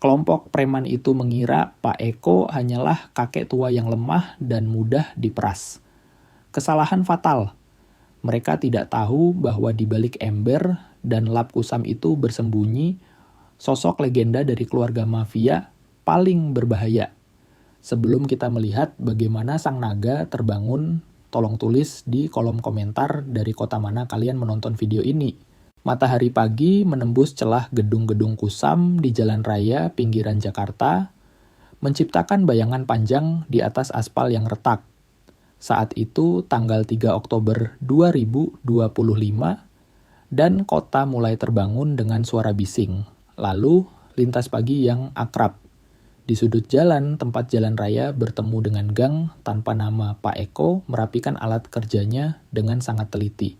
Kelompok preman itu mengira Pak Eko hanyalah kakek tua yang lemah dan mudah diperas. Kesalahan fatal. Mereka tidak tahu bahwa di balik ember dan lap kusam itu bersembunyi sosok legenda dari keluarga mafia paling berbahaya. Sebelum kita melihat bagaimana sang naga terbangun, tolong tulis di kolom komentar dari kota mana kalian menonton video ini. Matahari pagi menembus celah gedung-gedung kusam di jalan raya pinggiran Jakarta, menciptakan bayangan panjang di atas aspal yang retak. Saat itu tanggal 3 Oktober 2025, dan kota mulai terbangun dengan suara bising. Lalu, lintas pagi yang akrab. Di sudut jalan, tempat jalan raya bertemu dengan gang tanpa nama Pak Eko merapikan alat kerjanya dengan sangat teliti.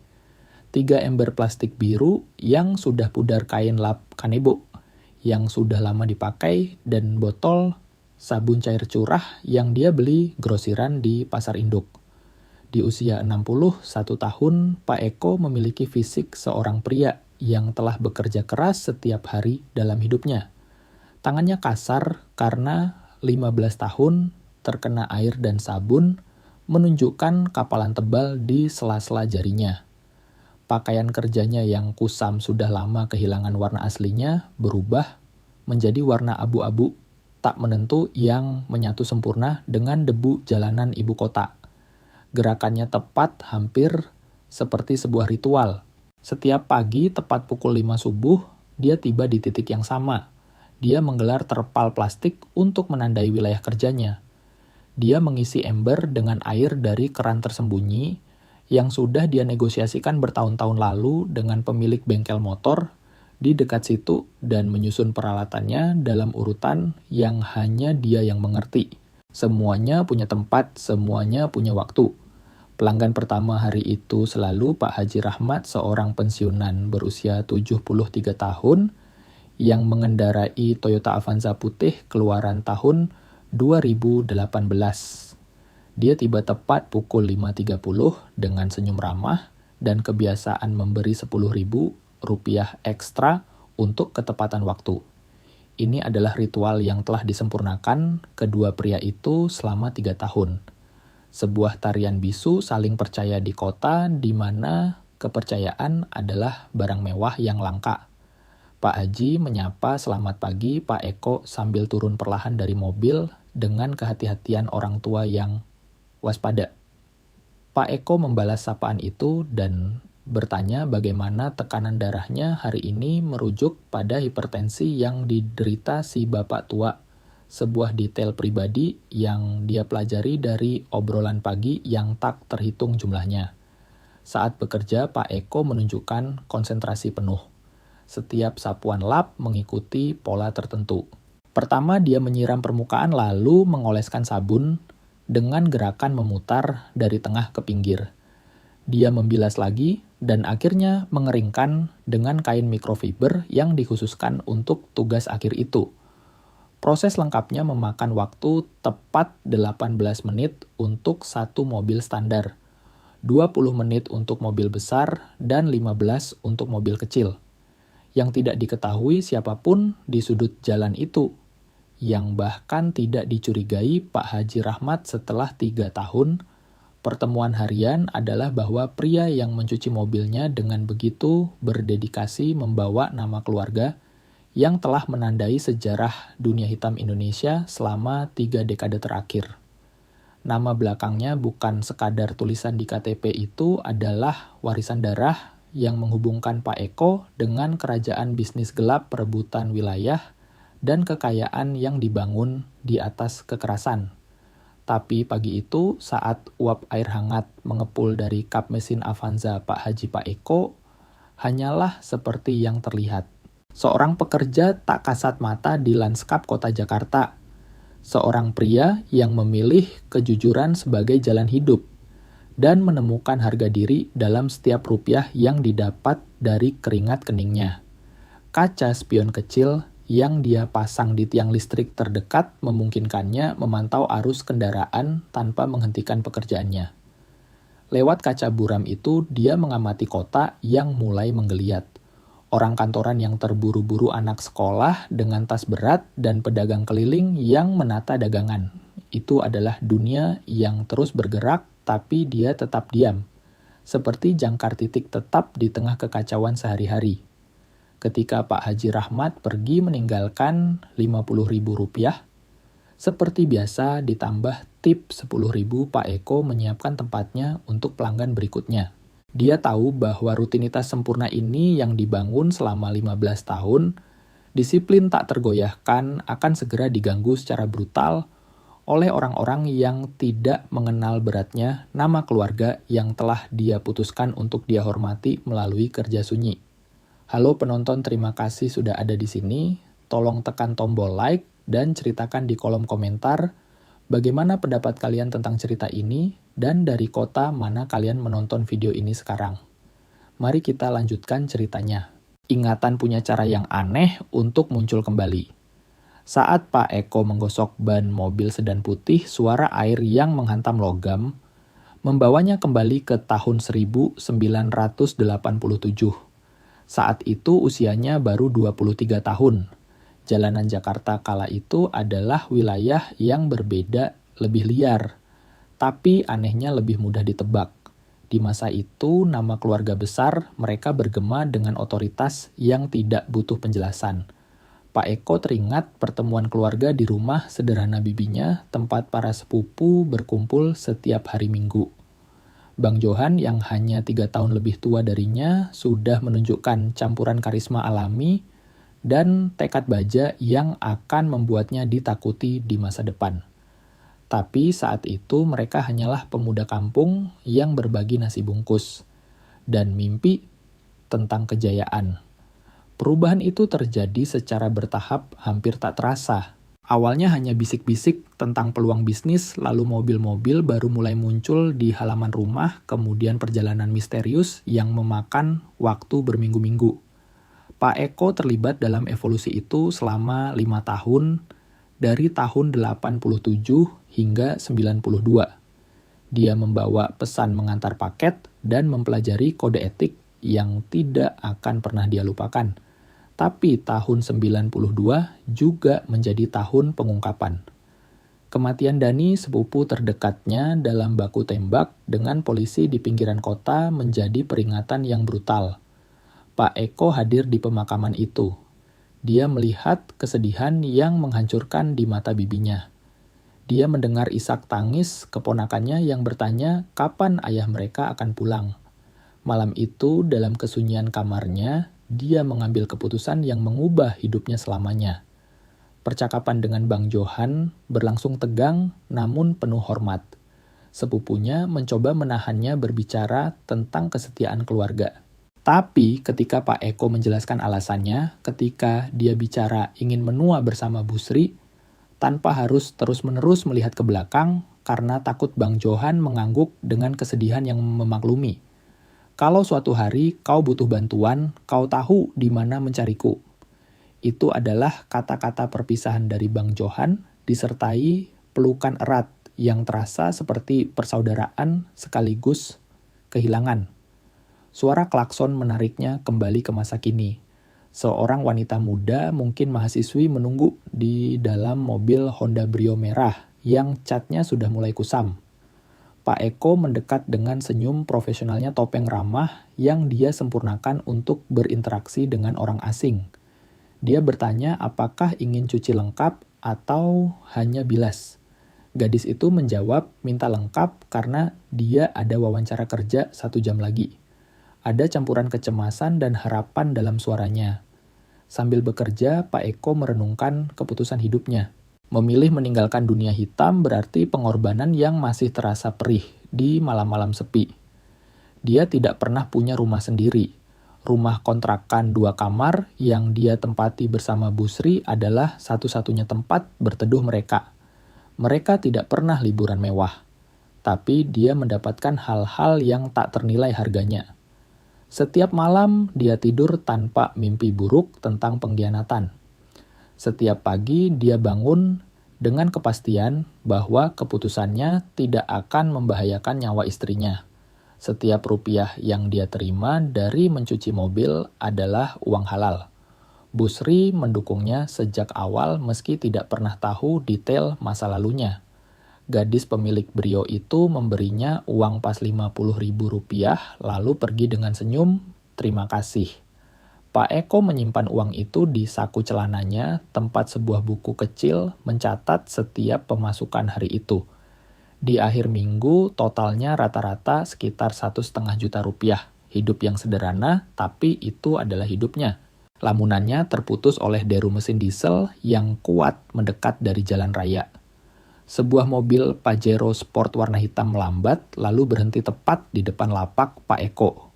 3 ember plastik biru yang sudah pudar kain lap kanebo, yang sudah lama dipakai, dan botol sabun cair curah yang dia beli grosiran di pasar induk. Di usia 61 tahun, Pak Eko memiliki fisik seorang pria yang telah bekerja keras setiap hari dalam hidupnya. Tangannya kasar karena 15 tahun terkena air dan sabun, menunjukkan kapalan tebal di sela-sela jarinya. Pakaian kerjanya yang kusam sudah lama kehilangan warna aslinya berubah menjadi warna abu-abu tak menentu yang menyatu sempurna dengan debu jalanan ibu kota. Gerakannya tepat hampir seperti sebuah ritual. Setiap pagi tepat pukul 5 subuh, dia tiba di titik yang sama. Dia menggelar terpal plastik untuk menandai wilayah kerjanya. Dia mengisi ember dengan air dari keran tersembunyi yang sudah dia negosiasikan bertahun-tahun lalu dengan pemilik bengkel motor di dekat situ dan menyusun peralatannya dalam urutan yang hanya dia yang mengerti. Semuanya punya tempat, semuanya punya waktu. Pelanggan pertama hari itu selalu Pak Haji Rahmat, seorang pensiunan berusia 73 tahun yang mengendarai Toyota Avanza putih keluaran tahun 2018. Dia tiba tepat pukul 5.30 dengan senyum ramah dan kebiasaan memberi Rp10.000 ekstra untuk ketepatan waktu. Ini adalah ritual yang telah disempurnakan kedua pria itu selama 3 tahun. Sebuah tarian bisu saling percaya di kota di mana kepercayaan adalah barang mewah yang langka. Pak Haji menyapa selamat pagi Pak Eko sambil turun perlahan dari mobil dengan kehati-hatian orang tua yang waspada. Pak Eko membalas sapaan itu dan bertanya bagaimana tekanan darahnya hari ini merujuk pada hipertensi yang diderita si bapak tua. Sebuah detail pribadi yang dia pelajari dari obrolan pagi yang tak terhitung jumlahnya. Saat bekerja, Pak Eko menunjukkan konsentrasi penuh. Setiap sapuan lap mengikuti pola tertentu. Pertama, dia menyiram permukaan lalu mengoleskan sabun dengan gerakan memutar dari tengah ke pinggir. Dia membilas lagi dan akhirnya mengeringkan dengan kain mikrofiber yang dikhususkan untuk tugas akhir itu. Proses lengkapnya memakan waktu tepat 18 menit untuk satu mobil standar, 20 menit untuk mobil besar, dan 15 untuk mobil kecil. Yang tidak diketahui siapapun di sudut jalan itu, yang bahkan tidak dicurigai Pak Haji Rahmat setelah 3 tahun, pertemuan harian adalah bahwa pria yang mencuci mobilnya dengan begitu berdedikasi membawa nama keluarga yang telah menandai sejarah dunia hitam Indonesia selama 3 dekade terakhir. Nama belakangnya bukan sekadar tulisan di KTP, itu adalah warisan darah yang menghubungkan Pak Eko dengan kerajaan bisnis gelap perebutan wilayah dan kekayaan yang dibangun di atas kekerasan. Tapi pagi itu, saat uap air hangat mengepul dari kap mesin Avanza Pak Haji Pak Eko, hanyalah seperti yang terlihat. Seorang pekerja tak kasat mata di lanskap kota Jakarta. Seorang pria yang memilih kejujuran sebagai jalan hidup dan menemukan harga diri dalam setiap rupiah yang didapat dari keringat keningnya. Kaca spion kecil yang dia pasang di tiang listrik terdekat memungkinkannya memantau arus kendaraan tanpa menghentikan pekerjaannya. Lewat kaca buram itu, dia mengamati kota yang mulai menggeliat. Orang kantoran yang terburu-buru anak sekolah dengan tas berat dan pedagang keliling yang menata dagangan. Itu adalah dunia yang terus bergerak tapi dia tetap diam. Seperti jangkar titik tetap di tengah kekacauan sehari-hari. Ketika Pak Haji Rahmat pergi meninggalkan Rp50.000, seperti biasa ditambah tip 10.000 Pak Eko menyiapkan tempatnya untuk pelanggan berikutnya. Dia tahu bahwa rutinitas sempurna ini yang dibangun selama 15 tahun, disiplin tak tergoyahkan akan segera diganggu secara brutal oleh orang-orang yang tidak mengenal beratnya nama keluarga yang telah dia putuskan untuk dia hormati melalui kerja sunyi. Halo penonton, terima kasih sudah ada di sini. Tolong tekan tombol like dan ceritakan di kolom komentar bagaimana pendapat kalian tentang cerita ini dan dari kota mana kalian menonton video ini sekarang. Mari kita lanjutkan ceritanya. Ingatan punya cara yang aneh untuk muncul kembali. Saat Pak Eko menggosok ban mobil sedan putih, suara air yang menghantam logam membawanya kembali ke tahun 1987. Saat itu usianya baru 23 tahun. Jalanan Jakarta kala itu adalah wilayah yang berbeda, lebih liar. Tapi anehnya lebih mudah ditebak. Di masa itu, nama keluarga besar mereka bergema dengan otoritas yang tidak butuh penjelasan. Pak Eko teringat pertemuan keluarga di rumah sederhana bibinya, tempat para sepupu berkumpul setiap hari Minggu. Bang Johan yang hanya 3 tahun lebih tua darinya sudah menunjukkan campuran karisma alami dan tekad baja yang akan membuatnya ditakuti di masa depan. Tapi saat itu mereka hanyalah pemuda kampung yang berbagi nasi bungkus dan mimpi tentang kejayaan. Perubahan itu terjadi secara bertahap hampir tak terasa. Awalnya hanya bisik-bisik tentang peluang bisnis, lalu mobil-mobil baru mulai muncul di halaman rumah, kemudian perjalanan misterius yang memakan waktu berminggu-minggu. Pak Eko terlibat dalam evolusi itu selama 5 tahun, dari tahun 87 hingga 92. Dia membawa pesan mengantar paket dan mempelajari kode etik yang tidak akan pernah dia lupakan. Tapi tahun 92 juga menjadi tahun pengungkapan. Kematian Dani, sepupu terdekatnya dalam baku tembak dengan polisi di pinggiran kota, menjadi peringatan yang brutal. Pak Eko hadir di pemakaman itu. Dia melihat kesedihan yang menghancurkan di mata bibinya. Dia mendengar isak tangis keponakannya yang bertanya kapan ayah mereka akan pulang. Malam itu, dalam kesunyian kamarnya, dia mengambil keputusan yang mengubah hidupnya selamanya. Percakapan dengan Bang Johan berlangsung tegang namun penuh hormat. Sepupunya mencoba menahannya berbicara tentang kesetiaan keluarga. Tapi ketika Pak Eko menjelaskan alasannya, ketika dia bicara ingin menua bersama Bu Sri, tanpa harus terus-menerus melihat ke belakang karena takut Bang Johan mengangguk dengan kesedihan yang memaklumi. Kalau suatu hari kau butuh bantuan, kau tahu di mana mencariku. Itu adalah kata-kata perpisahan dari Bang Johan disertai pelukan erat yang terasa seperti persaudaraan sekaligus kehilangan. Suara klakson menariknya kembali ke masa kini. Seorang wanita muda, mungkin mahasiswi, menunggu di dalam mobil Honda Brio merah yang catnya sudah mulai kusam. Pak Eko mendekat dengan senyum profesionalnya topeng ramah yang dia sempurnakan untuk berinteraksi dengan orang asing. Dia bertanya apakah ingin cuci lengkap atau hanya bilas. Gadis itu menjawab minta lengkap karena dia ada wawancara kerja 1 jam lagi. Ada campuran kecemasan dan harapan dalam suaranya. Sambil bekerja, Pak Eko merenungkan keputusan hidupnya. Memilih meninggalkan dunia hitam berarti pengorbanan yang masih terasa perih di malam-malam sepi. Dia tidak pernah punya rumah sendiri. Rumah kontrakan 2 kamar yang dia tempati bersama Bu Sri adalah satu-satunya tempat berteduh mereka. Mereka tidak pernah liburan mewah. Tapi dia mendapatkan hal-hal yang tak ternilai harganya. Setiap malam dia tidur tanpa mimpi buruk tentang pengkhianatan. Setiap pagi dia bangun dengan kepastian bahwa keputusannya tidak akan membahayakan nyawa istrinya. Setiap rupiah yang dia terima dari mencuci mobil adalah uang halal. Busri mendukungnya sejak awal meski tidak pernah tahu detail masa lalunya. Gadis pemilik Brio itu memberinya uang pas 50.000 rupiah lalu pergi dengan senyum, "Terima kasih." Pak Eko menyimpan uang itu di saku celananya, tempat sebuah buku kecil mencatat setiap pemasukan hari itu. Di akhir minggu, totalnya rata-rata sekitar 1,5 juta rupiah. Hidup yang sederhana, tapi itu adalah hidupnya. Lamunannya terputus oleh deru mesin diesel yang kuat mendekat dari jalan raya. Sebuah mobil Pajero Sport warna hitam melambat, lalu berhenti tepat di depan lapak Pak Eko.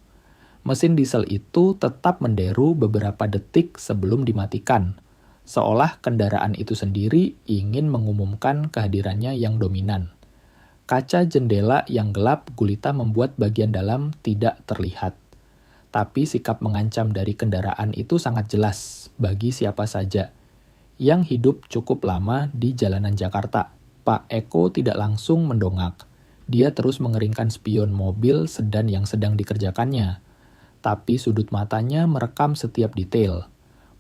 Mesin diesel itu tetap menderu beberapa detik sebelum dimatikan, seolah kendaraan itu sendiri ingin mengumumkan kehadirannya yang dominan. Kaca jendela yang gelap gulita membuat bagian dalam tidak terlihat. Tapi sikap mengancam dari kendaraan itu sangat jelas bagi siapa saja yang hidup cukup lama di jalanan Jakarta. Pak Eko tidak langsung mendongak. Dia terus mengeringkan spion mobil sedan yang sedang dikerjakannya. Tapi sudut matanya merekam setiap detail.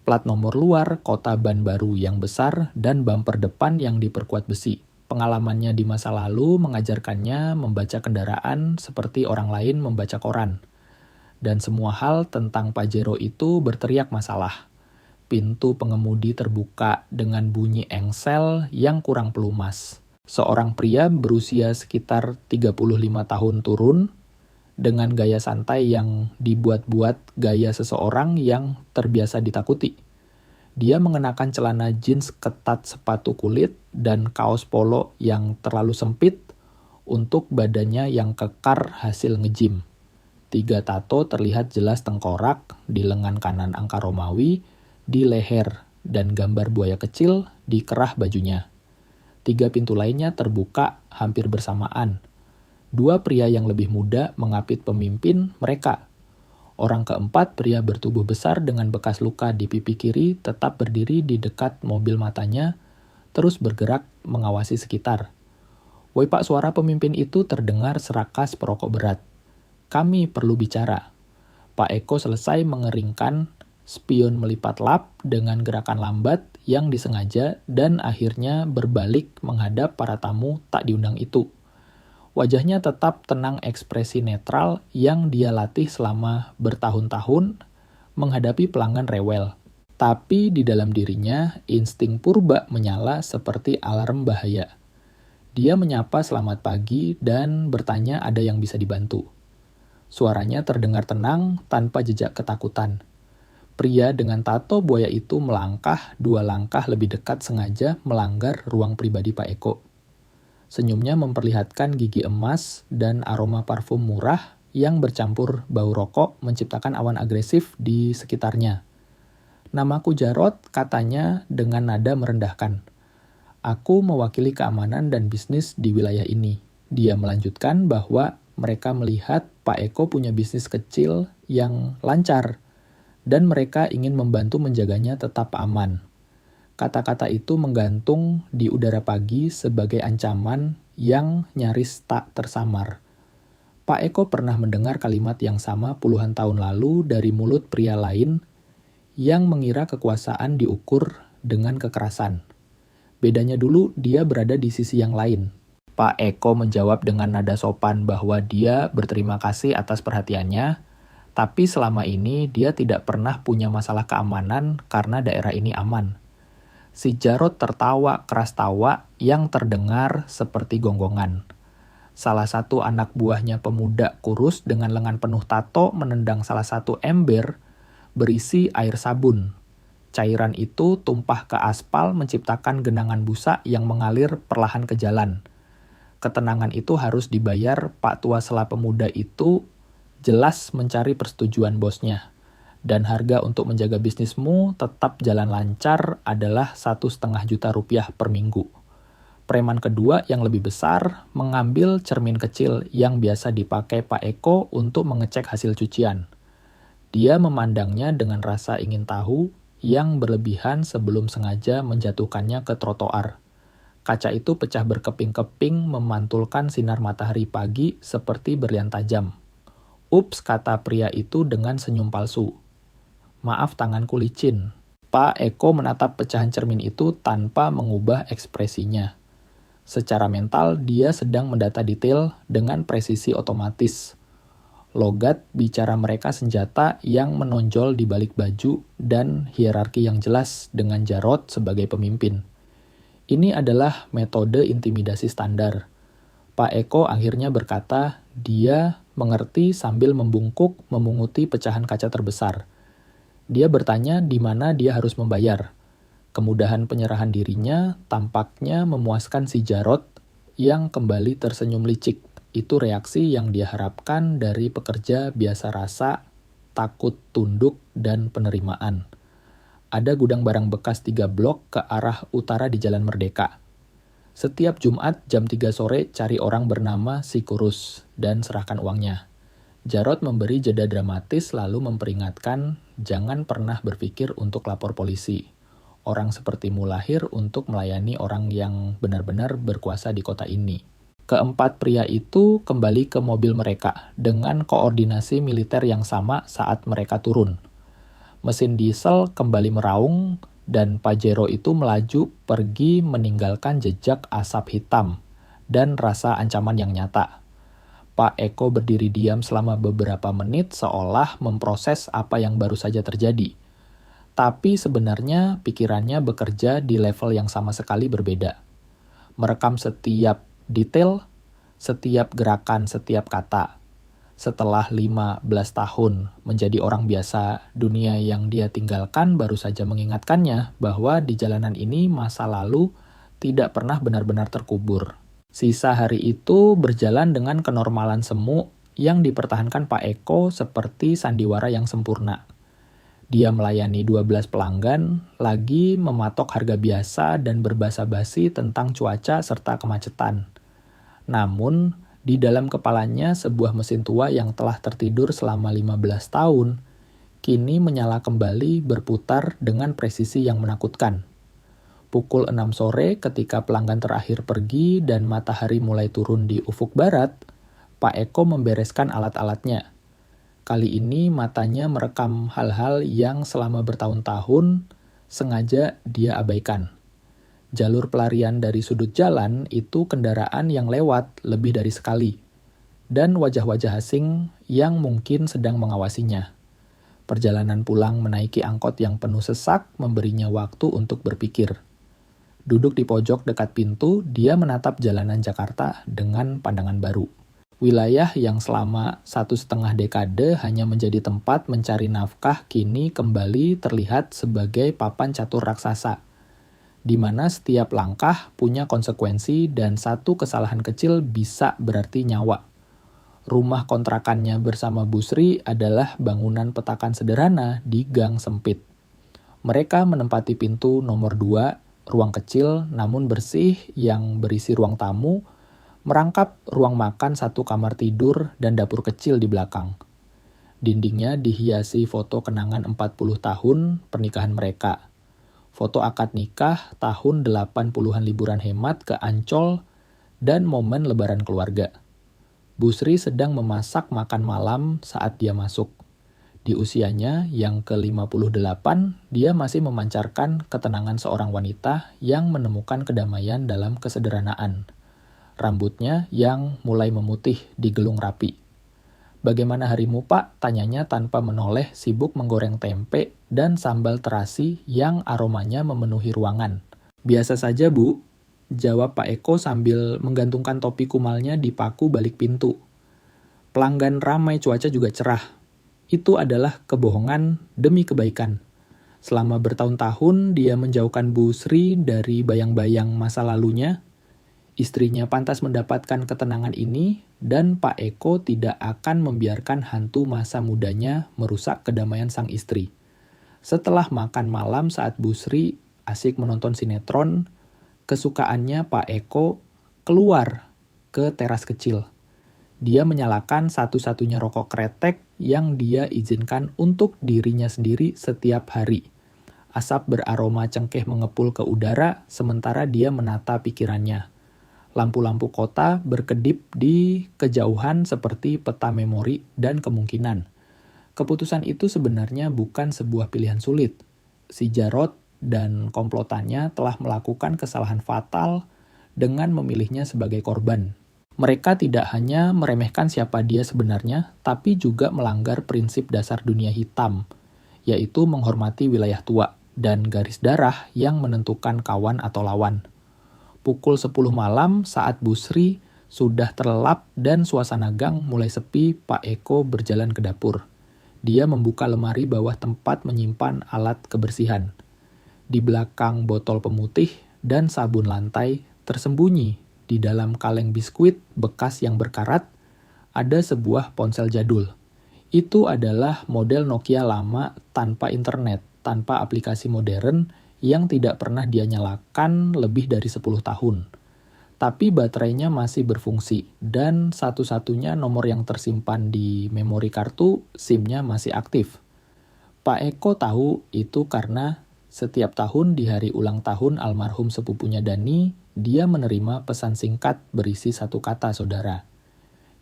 Plat nomor luar, kota ban baru yang besar, dan bumper depan yang diperkuat besi. Pengalamannya di masa lalu mengajarkannya membaca kendaraan seperti orang lain membaca koran. Dan semua hal tentang Pajero itu berteriak masalah. Pintu pengemudi terbuka dengan bunyi engsel yang kurang pelumas. Seorang pria berusia sekitar 35 tahun turun, dengan gaya santai yang dibuat-buat gaya seseorang yang terbiasa ditakuti. Dia mengenakan celana jeans ketat sepatu kulit dan kaos polo yang terlalu sempit untuk badannya yang kekar hasil nge-gym. 3 tato terlihat jelas tengkorak di lengan kanan angka Romawi, di leher, dan gambar buaya kecil di kerah bajunya. 3 pintu lainnya terbuka hampir bersamaan. 2 pria yang lebih muda mengapit pemimpin mereka. Orang keempat, pria bertubuh besar dengan bekas luka di pipi kiri, tetap berdiri di dekat mobil matanya, terus bergerak mengawasi sekitar. "Woi Pak," suara pemimpin itu terdengar serakas perokok berat. "Kami perlu bicara." Pak Eko selesai mengeringkan spion melipat lap dengan gerakan lambat yang disengaja dan akhirnya berbalik menghadap para tamu tak diundang itu. Wajahnya tetap tenang, ekspresi netral yang dia latih selama bertahun-tahun menghadapi pelanggan rewel. Tapi di dalam dirinya, insting purba menyala seperti alarm bahaya. Dia menyapa selamat pagi dan bertanya ada yang bisa dibantu. Suaranya terdengar tenang tanpa jejak ketakutan. Pria dengan tato buaya itu melangkah 2 langkah lebih dekat sengaja melanggar ruang pribadi Pak Eko. Senyumnya memperlihatkan gigi emas dan aroma parfum murah yang bercampur bau rokok menciptakan awan agresif di sekitarnya. "Namaku Jarot," katanya dengan nada merendahkan. "Aku mewakili keamanan dan bisnis di wilayah ini." Dia melanjutkan bahwa mereka melihat Pak Eko punya bisnis kecil yang lancar dan mereka ingin membantu menjaganya tetap aman. Kata-kata itu menggantung di udara pagi sebagai ancaman yang nyaris tak tersamar. Pak Eko pernah mendengar kalimat yang sama puluhan tahun lalu dari mulut pria lain yang mengira kekuasaan diukur dengan kekerasan. Bedanya dulu dia berada di sisi yang lain. Pak Eko menjawab dengan nada sopan bahwa dia berterima kasih atas perhatiannya, tapi selama ini dia tidak pernah punya masalah keamanan karena daerah ini aman. Si Jarot tertawa keras tawa yang terdengar seperti gonggongan. Salah satu anak buahnya pemuda kurus dengan lengan penuh tato menendang salah satu ember berisi air sabun. Cairan itu tumpah ke aspal menciptakan genangan busa yang mengalir perlahan ke jalan. Ketenangan itu harus dibayar. Pak tua sela pemuda itu jelas mencari persetujuan bosnya. Dan harga untuk menjaga bisnismu tetap jalan lancar adalah 1,5 juta rupiah per minggu. Preman kedua yang lebih besar mengambil cermin kecil yang biasa dipakai Pak Eko untuk mengecek hasil cucian. Dia memandangnya dengan rasa ingin tahu yang berlebihan sebelum sengaja menjatuhkannya ke trotoar. Kaca itu pecah berkeping-keping memantulkan sinar matahari pagi seperti berlian tajam. Ups, kata pria itu dengan senyum palsu. Maaf, tanganku licin. Pak Eko menatap pecahan cermin itu tanpa mengubah ekspresinya. Secara mental, dia sedang mendata detail dengan presisi otomatis. Logat bicara mereka senjata yang menonjol di balik baju dan hierarki yang jelas dengan Jarod sebagai pemimpin. Ini adalah metode intimidasi standar. Pak Eko akhirnya berkata, dia mengerti sambil membungkuk memunguti pecahan kaca terbesar. Dia bertanya di mana dia harus membayar. Kemudahan penyerahan dirinya tampaknya memuaskan si Jarod yang kembali tersenyum licik. Itu reaksi yang dia harapkan dari pekerja biasa rasa, takut tunduk, dan penerimaan. Ada gudang barang bekas 3 blok ke arah utara di Jalan Merdeka. Setiap Jumat jam 3 sore cari orang bernama si Kurus dan serahkan uangnya. Jarod memberi jeda dramatis lalu memperingatkan jangan pernah berpikir untuk lapor polisi. Orang sepertimu lahir untuk melayani orang yang benar-benar berkuasa di kota ini. Keempat pria itu kembali ke mobil mereka dengan koordinasi militer yang sama saat mereka turun. Mesin diesel kembali meraung dan Pajero itu melaju pergi meninggalkan jejak asap hitam dan rasa ancaman yang nyata. Pak Eko berdiri diam selama beberapa menit seolah memproses apa yang baru saja terjadi. Tapi sebenarnya pikirannya bekerja di level yang sama sekali berbeda. Merekam setiap detail, setiap gerakan, setiap kata. Setelah 15 tahun menjadi orang biasa, dunia yang dia tinggalkan baru saja mengingatkannya bahwa di jalanan ini masa lalu tidak pernah benar-benar terkubur. Sisa hari itu berjalan dengan kenormalan semu yang dipertahankan Pak Eko seperti sandiwara yang sempurna. Dia melayani 12 pelanggan, lagi mematok harga biasa dan berbasa-basi tentang cuaca serta kemacetan. Namun, di dalam kepalanya sebuah mesin tua yang telah tertidur selama 15 tahun, kini menyala kembali berputar dengan presisi yang menakutkan. Pukul 6 sore ketika pelanggan terakhir pergi dan matahari mulai turun di ufuk barat, Pak Eko membereskan alat-alatnya. Kali ini matanya merekam hal-hal yang selama bertahun-tahun sengaja dia abaikan. Jalur pelarian dari sudut jalan itu kendaraan yang lewat lebih dari sekali, dan wajah-wajah asing yang mungkin sedang mengawasinya. Perjalanan pulang menaiki angkot yang penuh sesak memberinya waktu untuk berpikir. Duduk di pojok dekat pintu, dia menatap jalanan Jakarta dengan pandangan baru. Wilayah yang selama 1,5 dekade hanya menjadi tempat mencari nafkah kini kembali terlihat sebagai papan catur raksasa, di mana setiap langkah punya konsekuensi dan satu kesalahan kecil bisa berarti nyawa. Rumah kontrakannya bersama Busri adalah bangunan petakan sederhana di gang sempit. Mereka menempati pintu nomor 2, ruang kecil namun bersih yang berisi ruang tamu, merangkap ruang makan, 1 kamar tidur, dan dapur kecil di belakang. Dindingnya dihiasi foto kenangan 40 tahun pernikahan mereka. Foto akad nikah tahun 80-an liburan hemat ke Ancol dan momen lebaran keluarga. Busri sedang memasak makan malam saat dia masuk. Di usianya yang ke-58, dia masih memancarkan ketenangan seorang wanita yang menemukan kedamaian dalam kesederhanaan. Rambutnya yang mulai memutih digelung rapi. Bagaimana harimu, Pak? Tanyanya tanpa menoleh, sibuk menggoreng tempe dan sambal terasi yang aromanya memenuhi ruangan. Biasa saja, Bu, jawab Pak Eko sambil menggantungkan topi kumalnya di paku balik pintu. Pelanggan ramai, cuaca juga cerah. Itu adalah kebohongan demi kebaikan. Selama bertahun-tahun dia menjauhkan Bu Sri dari bayang-bayang masa lalunya. Istrinya pantas mendapatkan ketenangan ini, dan Pak Eko tidak akan membiarkan hantu masa mudanya merusak kedamaian sang istri. Setelah makan malam saat Bu Sri asik menonton sinetron, kesukaannya Pak Eko keluar ke teras kecil. Dia menyalakan satu-satunya rokok kretek yang dia izinkan untuk dirinya sendiri setiap hari. Asap beraroma cengkeh mengepul ke udara sementara dia menata pikirannya. Lampu-lampu kota berkedip di kejauhan seperti peta memori dan kemungkinan. Keputusan itu sebenarnya bukan sebuah pilihan sulit. Si Jarod dan komplotannya telah melakukan kesalahan fatal dengan memilihnya sebagai korban. Mereka tidak hanya meremehkan siapa dia sebenarnya, tapi juga melanggar prinsip dasar dunia hitam, yaitu menghormati wilayah tua dan garis darah yang menentukan kawan atau lawan. Pukul 10 malam saat Bu Sri sudah terlelap dan suasana gang mulai sepi, Pak Eko berjalan ke dapur. Dia membuka lemari bawah tempat menyimpan alat kebersihan. Di belakang botol pemutih dan sabun lantai, tersembunyi di dalam kaleng biskuit bekas yang berkarat, ada sebuah ponsel jadul. Itu adalah model Nokia lama tanpa internet, tanpa aplikasi modern, yang tidak pernah dia nyalakan lebih dari 10 tahun. Tapi baterainya masih berfungsi, dan satu-satunya nomor yang tersimpan di memori kartu, SIM-nya masih aktif. Pak Eko tahu itu karena setiap tahun di hari ulang tahun almarhum sepupunya Dani, dia menerima pesan singkat berisi satu kata, saudara.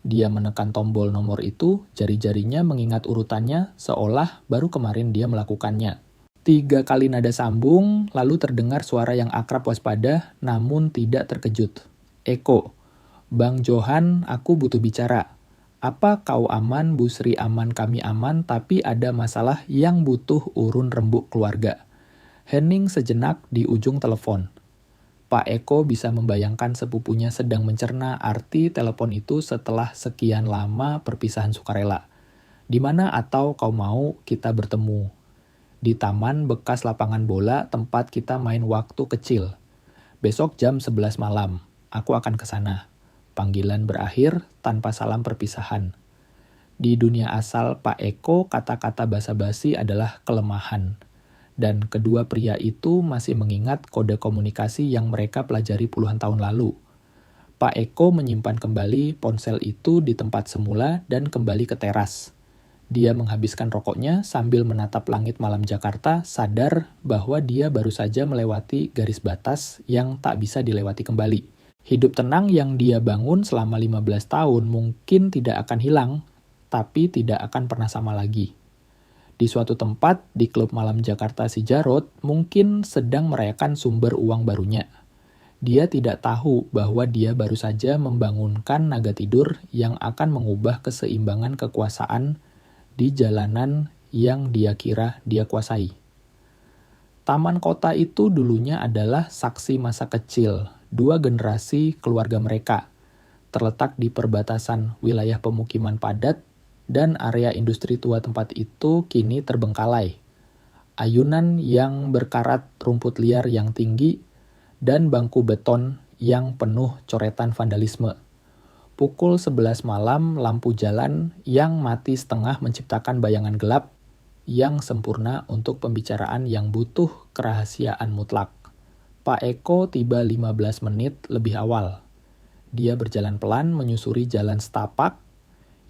Dia menekan tombol nomor itu, jari-jarinya mengingat urutannya seolah baru kemarin dia melakukannya. 3 kali nada sambung, lalu terdengar suara yang akrab waspada, namun tidak terkejut. Eko, Bang Johan, aku butuh bicara. Apa kau aman, Bu Sri aman, kami aman, tapi ada masalah yang butuh urun rembuk keluarga. Hening sejenak di ujung telepon. Pak Eko bisa membayangkan sepupunya sedang mencerna arti telepon itu setelah sekian lama perpisahan sukarela. Di mana atau kau mau kita bertemu? Di taman bekas lapangan bola tempat kita main waktu kecil. Besok jam 11 malam, aku akan ke sana. Panggilan berakhir tanpa salam perpisahan. Di dunia asal Pak Eko, kata-kata basa-basi adalah kelemahan. Dan kedua pria itu masih mengingat kode komunikasi yang mereka pelajari puluhan tahun lalu. Pak Eko menyimpan kembali ponsel itu di tempat semula dan kembali ke teras. Dia menghabiskan rokoknya sambil menatap langit malam Jakarta, sadar bahwa dia baru saja melewati garis batas yang tak bisa dilewati kembali. Hidup tenang yang dia bangun selama 15 tahun mungkin tidak akan hilang, tapi tidak akan pernah sama lagi. Di suatu tempat di klub malam Jakarta si Jarod mungkin sedang merayakan sumber uang barunya. Dia tidak tahu bahwa dia baru saja membangunkan naga tidur yang akan mengubah keseimbangan kekuasaan di jalanan yang dia kira dia kuasai. Taman kota itu dulunya adalah saksi masa kecil 2 generasi keluarga mereka, terletak di perbatasan wilayah pemukiman padat dan area industri tua. Tempat itu kini terbengkalai. Ayunan yang berkarat rumput liar yang tinggi dan bangku beton yang penuh coretan vandalisme. Pukul 11 malam, lampu jalan yang mati setengah menciptakan bayangan gelap yang sempurna untuk pembicaraan yang butuh kerahasiaan mutlak. Pak Eko tiba 15 menit lebih awal. Dia berjalan pelan menyusuri jalan setapak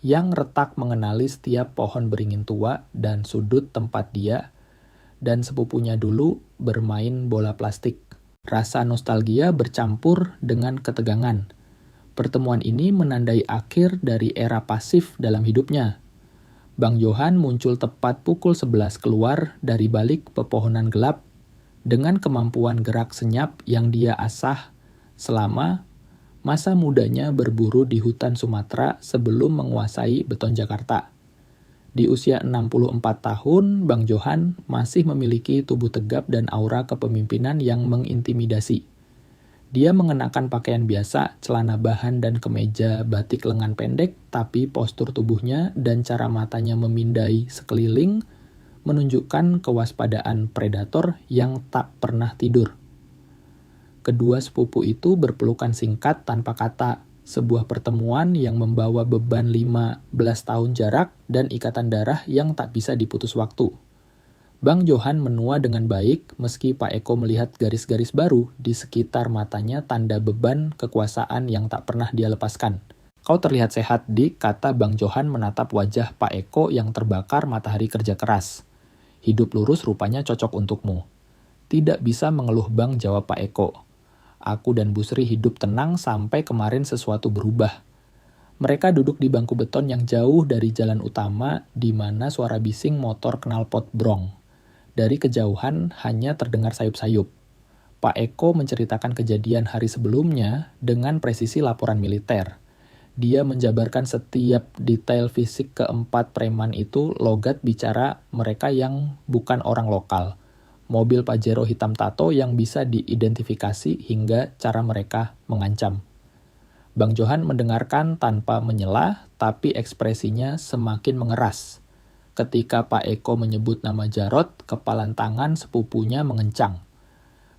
yang retak mengenali setiap pohon beringin tua dan sudut tempat dia dan sepupunya dulu bermain bola plastik. Rasa nostalgia bercampur dengan ketegangan. Pertemuan ini menandai akhir dari era pasif dalam hidupnya. Bang Johan muncul tepat pukul 11 keluar dari balik pepohonan gelap dengan kemampuan gerak senyap yang dia asah selama masa mudanya berburu di hutan Sumatera sebelum menguasai beton Jakarta. Di usia 64 tahun, Bang Johan masih memiliki tubuh tegap dan aura kepemimpinan yang mengintimidasi. Dia mengenakan pakaian biasa, celana bahan dan kemeja batik lengan pendek, tapi postur tubuhnya dan cara matanya memindai sekeliling menunjukkan kewaspadaan predator yang tak pernah tidur. Kedua sepupu itu berpelukan singkat tanpa kata, sebuah pertemuan yang membawa beban 15 tahun jarak dan ikatan darah yang tak bisa diputus waktu. Bang Johan menua dengan baik meski Pak Eko melihat garis-garis baru di sekitar matanya tanda beban kekuasaan yang tak pernah dia lepaskan. Kau terlihat sehat, Dik, kata Bang Johan menatap wajah Pak Eko yang terbakar matahari kerja keras. Hidup lurus rupanya cocok untukmu. Tidak bisa mengeluh, Bang, jawab Pak Eko. Aku dan Bu Sri hidup tenang sampai kemarin sesuatu berubah. Mereka duduk di bangku beton yang jauh dari jalan utama di mana suara bising motor knalpot brong. Dari kejauhan hanya terdengar sayup-sayup. Pak Eko menceritakan kejadian hari sebelumnya dengan presisi laporan militer. Dia menjabarkan setiap detail fisik keempat preman itu logat bicara mereka yang bukan orang lokal. Mobil Pajero hitam tato yang bisa diidentifikasi hingga cara mereka mengancam. Bang Johan mendengarkan tanpa menyela, tapi ekspresinya semakin mengeras. Ketika Pak Eko menyebut nama Jarot, kepalan tangan sepupunya mengencang.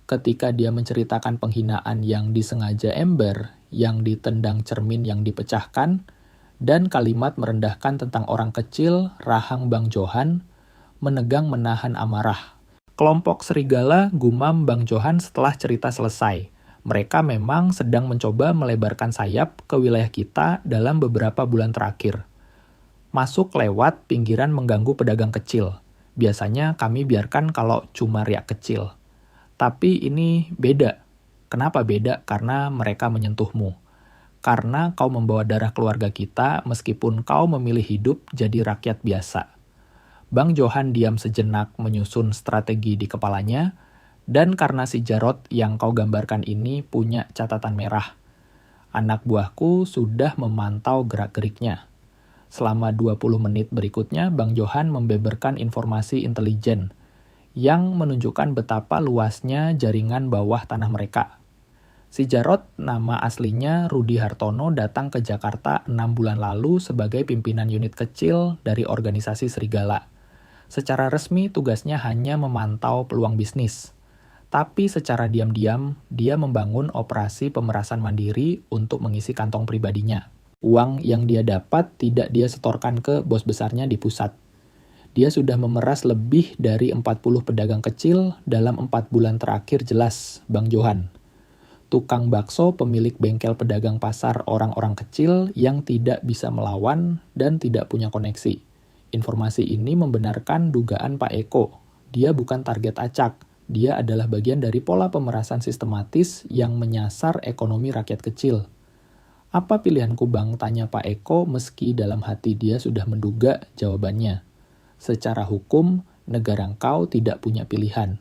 Ketika dia menceritakan penghinaan yang disengaja ember, yang ditendang cermin yang dipecahkan, dan kalimat merendahkan tentang orang kecil, rahang Bang Johan, menegang menahan amarah. Kelompok serigala gumam Bang Johan setelah cerita selesai. Mereka memang sedang mencoba melebarkan sayap ke wilayah kita dalam beberapa bulan terakhir. Masuk lewat pinggiran mengganggu pedagang kecil. Biasanya kami biarkan kalau cuma riak kecil. Tapi ini beda. Kenapa beda? Karena mereka menyentuhmu. Karena kau membawa darah keluarga kita meskipun kau memilih hidup jadi rakyat biasa. Bang Johan diam sejenak menyusun strategi di kepalanya, dan karena si Jarot yang kau gambarkan ini punya catatan merah. Anak buahku sudah memantau gerak-geriknya. Selama 20 menit berikutnya, Bang Johan membeberkan informasi intelijen yang menunjukkan betapa luasnya jaringan bawah tanah mereka. Si Jarot, nama aslinya Rudi Hartono, datang ke Jakarta 6 bulan lalu sebagai pimpinan unit kecil dari organisasi Serigala. Secara resmi tugasnya hanya memantau peluang bisnis. Tapi secara diam-diam, dia membangun operasi pemerasan mandiri untuk mengisi kantong pribadinya. Uang yang dia dapat tidak dia setorkan ke bos besarnya di pusat. Dia sudah memeras lebih dari 40 pedagang kecil dalam 4 bulan terakhir, jelas Bang Johan. Tukang bakso, pemilik bengkel pedagang pasar orang-orang kecil yang tidak bisa melawan dan tidak punya koneksi. Informasi ini membenarkan dugaan Pak Eko. Dia bukan target acak. Dia adalah bagian dari pola pemerasan sistematis yang menyasar ekonomi rakyat kecil. Apa pilihanku Bang? Tanya Pak Eko meski dalam hati dia sudah menduga jawabannya. Secara hukum, negara engkau tidak punya pilihan.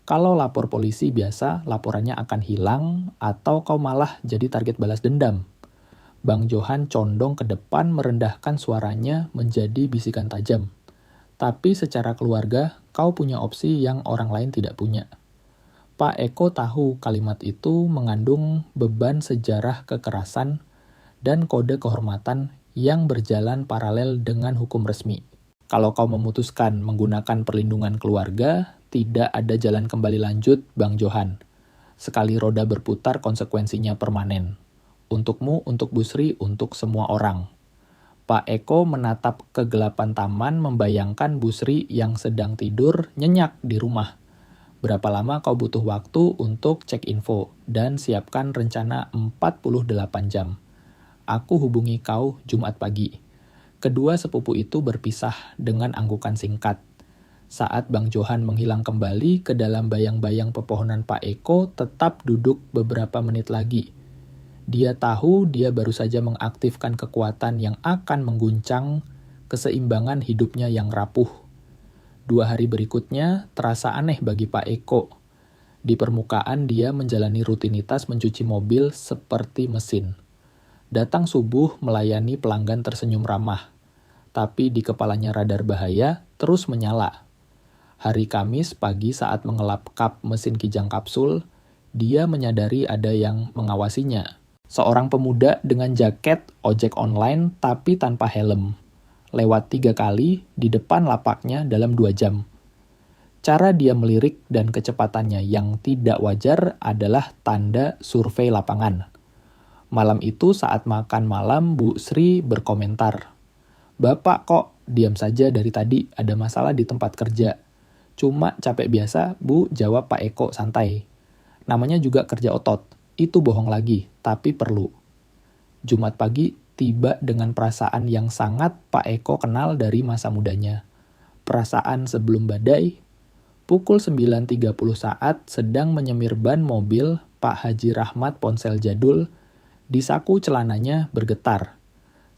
Kalau lapor polisi biasa, laporannya akan hilang atau kau malah jadi target balas dendam. Bang Johan condong ke depan merendahkan suaranya menjadi bisikan tajam. Tapi secara keluarga, kau punya opsi yang orang lain tidak punya. Pak Eko tahu kalimat itu mengandung beban sejarah kekerasan dan kode kehormatan yang berjalan paralel dengan hukum resmi. Kalau kau memutuskan menggunakan perlindungan keluarga, tidak ada jalan kembali lanjut, Bang Johan. Sekali roda berputar, konsekuensinya permanen. Untukmu, untuk Bu Sri, untuk semua orang. Pak Eko menatap kegelapan taman membayangkan Bu Sri yang sedang tidur nyenyak di rumah. Berapa lama kau butuh waktu untuk cek info dan siapkan rencana 48 jam. Aku hubungi kau Jumat pagi. Kedua sepupu itu berpisah dengan anggukan singkat. Saat Bang Johan menghilang kembali ke dalam bayang-bayang pepohonan Pak Eko tetap duduk beberapa menit lagi. Dia tahu dia baru saja mengaktifkan kekuatan yang akan mengguncang keseimbangan hidupnya yang rapuh. 2 hari berikutnya terasa aneh bagi Pak Eko. Di permukaan dia menjalani rutinitas mencuci mobil seperti mesin. Datang subuh melayani pelanggan tersenyum ramah. Tapi di kepalanya radar bahaya terus menyala. Hari Kamis pagi saat mengelap kap mesin kijang kapsul, dia menyadari ada yang mengawasinya. Seorang pemuda dengan jaket ojek online tapi tanpa helm. Lewat 3 kali di depan lapaknya dalam 2 jam. Cara dia melirik dan kecepatannya yang tidak wajar adalah tanda survei lapangan. Malam itu saat makan malam, Bu Sri berkomentar, "Bapak kok diam saja dari tadi, ada masalah di tempat kerja." "Cuma capek biasa, Bu," jawab Pak Eko santai. "Namanya juga kerja otot. Itu bohong lagi, tapi perlu." Jumat pagi tiba dengan perasaan yang sangat Pak Eko kenal dari masa mudanya. Perasaan sebelum badai. Pukul 9.30 saat sedang menyemir ban mobil, Pak Haji Rahmat ponsel jadul, di saku celananya bergetar.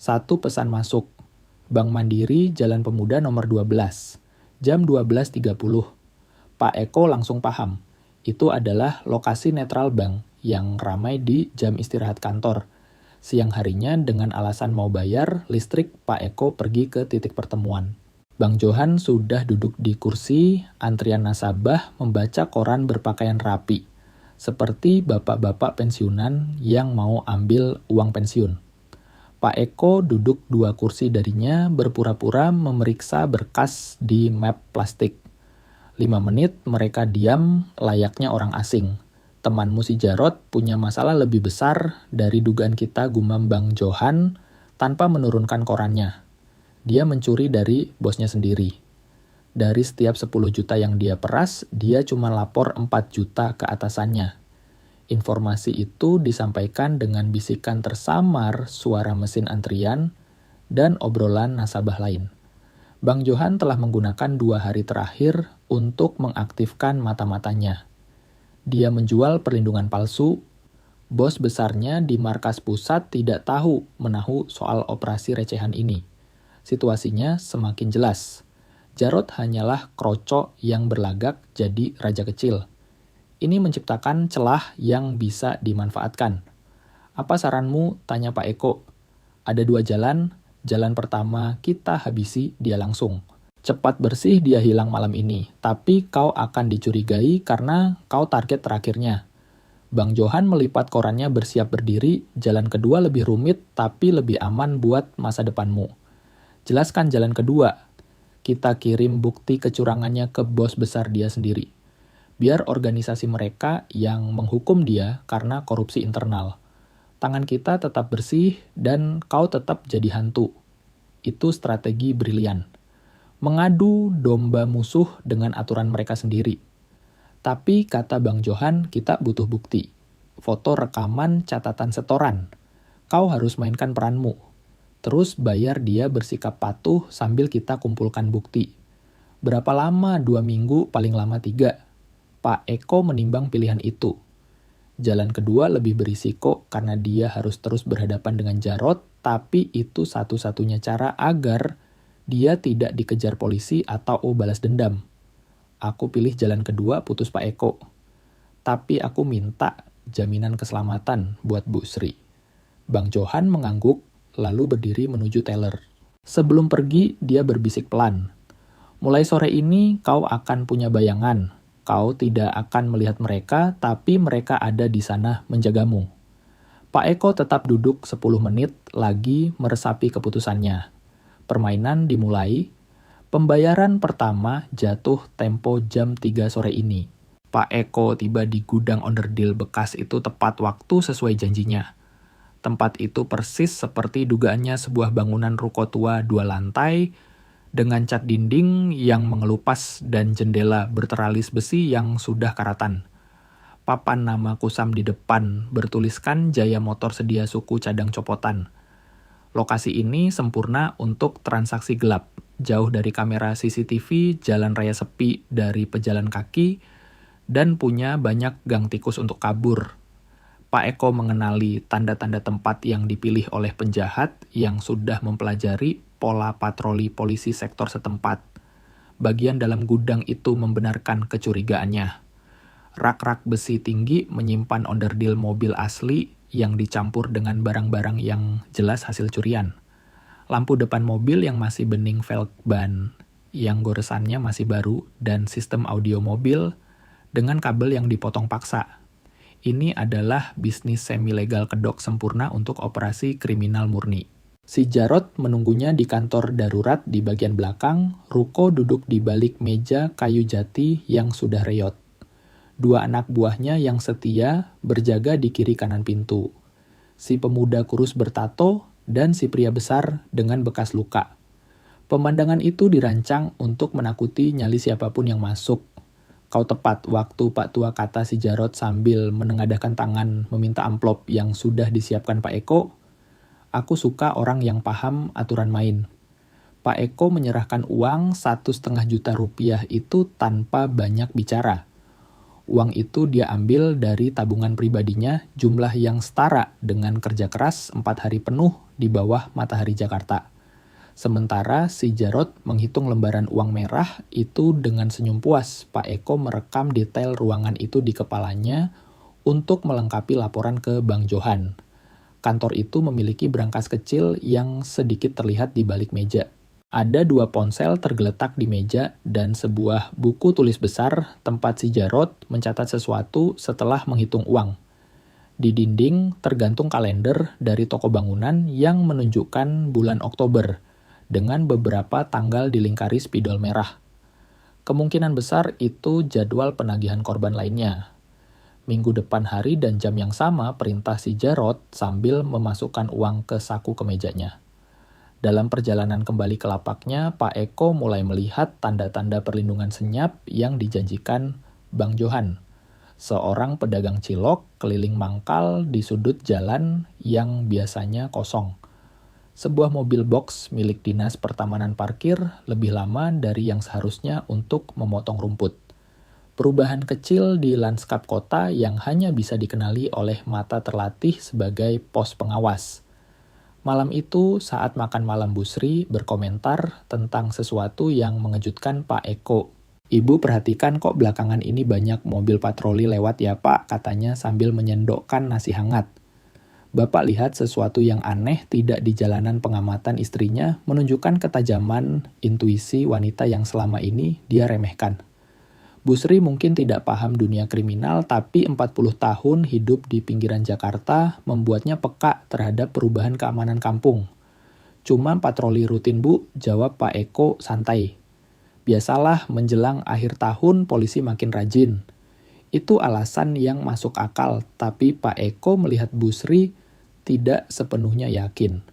Satu pesan masuk. Bank Mandiri, Jalan Pemuda nomor 12. Jam 12.30. Pak Eko langsung paham. Itu adalah lokasi netral bank yang ramai di jam istirahat kantor. Siang harinya dengan alasan mau bayar listrik, Pak Eko pergi ke titik pertemuan. Bang Johan sudah duduk di kursi, antrian nasabah membaca koran berpakaian rapi. Seperti bapak-bapak pensiunan yang mau ambil uang pensiun. Pak Eko duduk 2 kursi darinya berpura-pura memeriksa berkas di map plastik. 5 menit mereka diam layaknya orang asing. Temanmu si Jarot punya masalah lebih besar dari dugaan kita, gumam Bang Johan tanpa menurunkan korannya. Dia mencuri dari bosnya sendiri. Dari setiap 10 juta yang dia peras, dia cuma lapor 4 juta ke atasannya. Informasi itu disampaikan dengan bisikan tersamar suara mesin antrian dan obrolan nasabah lain. Bang Johan telah menggunakan 2 hari terakhir untuk mengaktifkan mata-matanya. Dia menjual perlindungan palsu. Bos besarnya di markas pusat tidak tahu menahu soal operasi recehan ini. Situasinya semakin jelas. Jarot hanyalah krocok yang berlagak jadi raja kecil. Ini menciptakan celah yang bisa dimanfaatkan. Apa saranmu? Tanya Pak Eko. Ada 2 jalan. Jalan pertama kita habisi dia langsung. Cepat bersih dia hilang malam ini. Tapi kau akan dicurigai karena kau target terakhirnya. Bang Johan melipat korannya bersiap berdiri. Jalan kedua lebih rumit tapi lebih aman buat masa depanmu. Jelaskan jalan kedua. Kita kirim bukti kecurangannya ke bos besar dia sendiri. Biar organisasi mereka yang menghukum dia karena korupsi internal. Tangan kita tetap bersih dan kau tetap jadi hantu. Itu strategi brilian. Mengadu domba musuh dengan aturan mereka sendiri. Tapi kata Bang Johan, kita butuh bukti. Foto rekaman catatan setoran. Kau harus mainkan peranmu. Terus bayar dia bersikap patuh sambil kita kumpulkan bukti. Berapa lama? 2 minggu, paling lama 3. Pak Eko menimbang pilihan itu. Jalan kedua lebih berisiko karena dia harus terus berhadapan dengan Jarot, tapi itu satu-satunya cara agar dia tidak dikejar polisi atau balas dendam. Aku pilih jalan kedua, putus Pak Eko. Tapi aku minta jaminan keselamatan buat Bu Sri. Bang Johan mengangguk, lalu berdiri menuju teller. Sebelum pergi, dia berbisik pelan. Mulai sore ini kau akan punya bayangan. Kau tidak akan melihat mereka, tapi mereka ada di sana menjagamu. Pak Eko tetap duduk 10 menit lagi meresapi keputusannya. Permainan dimulai. Pembayaran pertama jatuh tempo jam 3 sore ini. Pak Eko tiba di gudang onderdil bekas itu tepat waktu sesuai janjinya. Tempat itu persis seperti dugaannya sebuah bangunan ruko tua 2 lantai, dengan cat dinding yang mengelupas dan jendela berteralis besi yang sudah karatan. Papan nama kusam di depan bertuliskan Jaya Motor sedia suku cadang copotan. Lokasi ini sempurna untuk transaksi gelap, jauh dari kamera CCTV, jalan raya sepi dari pejalan kaki, dan punya banyak gang tikus untuk kabur. Pak Eko mengenali tanda-tanda tempat yang dipilih oleh penjahat yang sudah mempelajari pola patroli polisi sektor setempat. Bagian dalam gudang itu membenarkan kecurigaannya. Rak-rak besi tinggi menyimpan onderdil mobil asli yang dicampur dengan barang-barang yang jelas hasil curian. Lampu depan mobil yang masih bening velg ban, yang goresannya masih baru, dan sistem audio mobil dengan kabel yang dipotong paksa. Ini adalah bisnis semi-legal kedok sempurna untuk operasi kriminal murni. Si Jarot menunggunya di kantor darurat di bagian belakang, Ruko duduk di balik meja kayu jati yang sudah reyot. 2 anak buahnya yang setia berjaga di kiri kanan pintu. Si pemuda kurus bertato dan si pria besar dengan bekas luka. Pemandangan itu dirancang untuk menakuti nyali siapapun yang masuk. Kau tepat waktu Pak Tua, kata si Jarot sambil menengadahkan tangan meminta amplop yang sudah disiapkan Pak Eko. Aku suka orang yang paham aturan main. Pak Eko menyerahkan uang 1,5 juta rupiah itu tanpa banyak bicara. Uang itu dia ambil dari tabungan pribadinya, jumlah yang setara dengan kerja keras 4 hari penuh di bawah matahari Jakarta. Sementara si Jarod menghitung lembaran uang merah itu dengan senyum puas. Pak Eko merekam detail ruangan itu di kepalanya untuk melengkapi laporan ke Bang Johan. Kantor itu memiliki brankas kecil yang sedikit terlihat di balik meja. Ada 2 ponsel tergeletak di meja dan sebuah buku tulis besar tempat si Jarod mencatat sesuatu setelah menghitung uang. Di dinding tergantung kalender dari toko bangunan yang menunjukkan bulan Oktober, dengan beberapa tanggal dilingkari spidol merah. Kemungkinan besar itu jadwal penagihan korban lainnya. Minggu depan hari dan jam yang sama perintah si Jarod sambil memasukkan uang ke saku kemejanya. Dalam perjalanan kembali ke lapaknya, Pak Eko mulai melihat tanda-tanda perlindungan senyap yang dijanjikan Bang Johan. Seorang pedagang cilok keliling mangkal di sudut jalan yang biasanya kosong. Sebuah mobil box milik dinas pertamanan parkir lebih lama dari yang seharusnya untuk memotong rumput. Perubahan kecil di lanskap kota yang hanya bisa dikenali oleh mata terlatih sebagai pos pengawas. Malam itu, saat makan malam Bu Sri berkomentar tentang sesuatu yang mengejutkan Pak Eko. "Ibu perhatikan kok belakangan ini banyak mobil patroli lewat ya Pak," katanya sambil menyendokkan nasi hangat. Bapak lihat sesuatu yang aneh tidak di jalanan. Pengamatan istrinya menunjukkan ketajaman intuisi wanita yang selama ini dia remehkan. Bu Sri mungkin tidak paham dunia kriminal, tapi 40 tahun hidup di pinggiran Jakarta membuatnya peka terhadap perubahan keamanan kampung. "Cuma patroli rutin Bu," jawab Pak Eko santai. "Biasalah menjelang akhir tahun polisi makin rajin." Itu alasan yang masuk akal, tapi Pak Eko melihat Bu Sri tidak sepenuhnya yakin.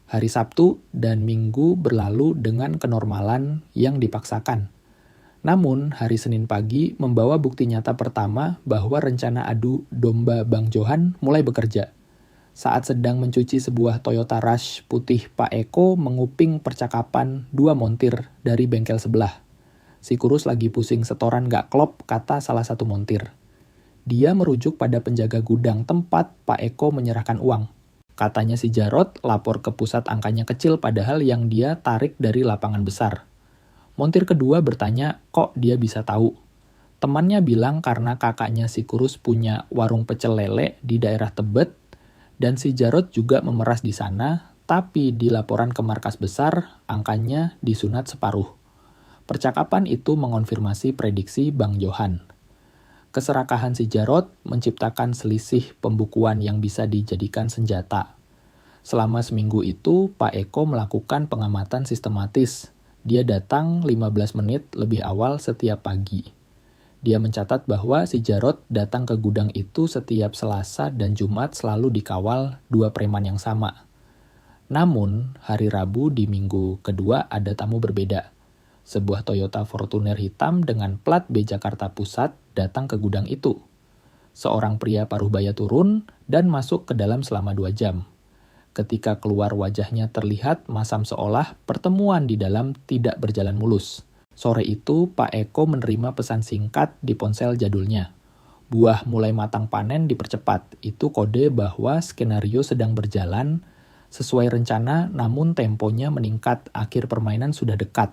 Hari Sabtu dan Minggu berlalu dengan kenormalan yang dipaksakan. Namun, hari Senin pagi membawa bukti nyata pertama bahwa rencana adu domba Bang Johan mulai bekerja. Saat sedang mencuci sebuah Toyota Rush putih, Pak Eko menguping percakapan 2 montir dari bengkel sebelah. "Si kurus lagi pusing setoran gak klop," kata salah satu montir. Dia merujuk pada penjaga gudang tempat Pak Eko menyerahkan uang. Katanya si Jarod lapor ke pusat angkanya kecil padahal yang dia tarik dari lapangan besar. Montir kedua bertanya kok dia bisa tahu. Temannya bilang karena kakaknya si kurus punya warung pecel lele di daerah Tebet dan si Jarod juga memeras di sana, tapi di laporan ke markas besar angkanya disunat separuh. Percakapan itu mengonfirmasi prediksi Bang Johan. Keserakahan si Jarod menciptakan selisih pembukuan yang bisa dijadikan senjata. Selama seminggu itu, Pak Eko melakukan pengamatan sistematis. Dia datang 15 menit lebih awal setiap pagi. Dia mencatat bahwa si Jarod datang ke gudang itu setiap Selasa dan Jumat selalu dikawal 2 preman yang sama. Namun, hari Rabu di minggu kedua ada tamu berbeda. Sebuah Toyota Fortuner hitam dengan plat B Jakarta Pusat datang ke gudang itu. Seorang pria paruhbaya turun dan masuk ke dalam selama 2 jam. Ketika keluar wajahnya terlihat masam seolah pertemuan di dalam tidak berjalan mulus. Sore itu Pak Eko menerima pesan singkat di ponsel jadulnya. "Buah mulai matang panen dipercepat." Itu kode bahwa skenario sedang berjalan sesuai rencana namun temponya meningkat, akhir permainan sudah dekat.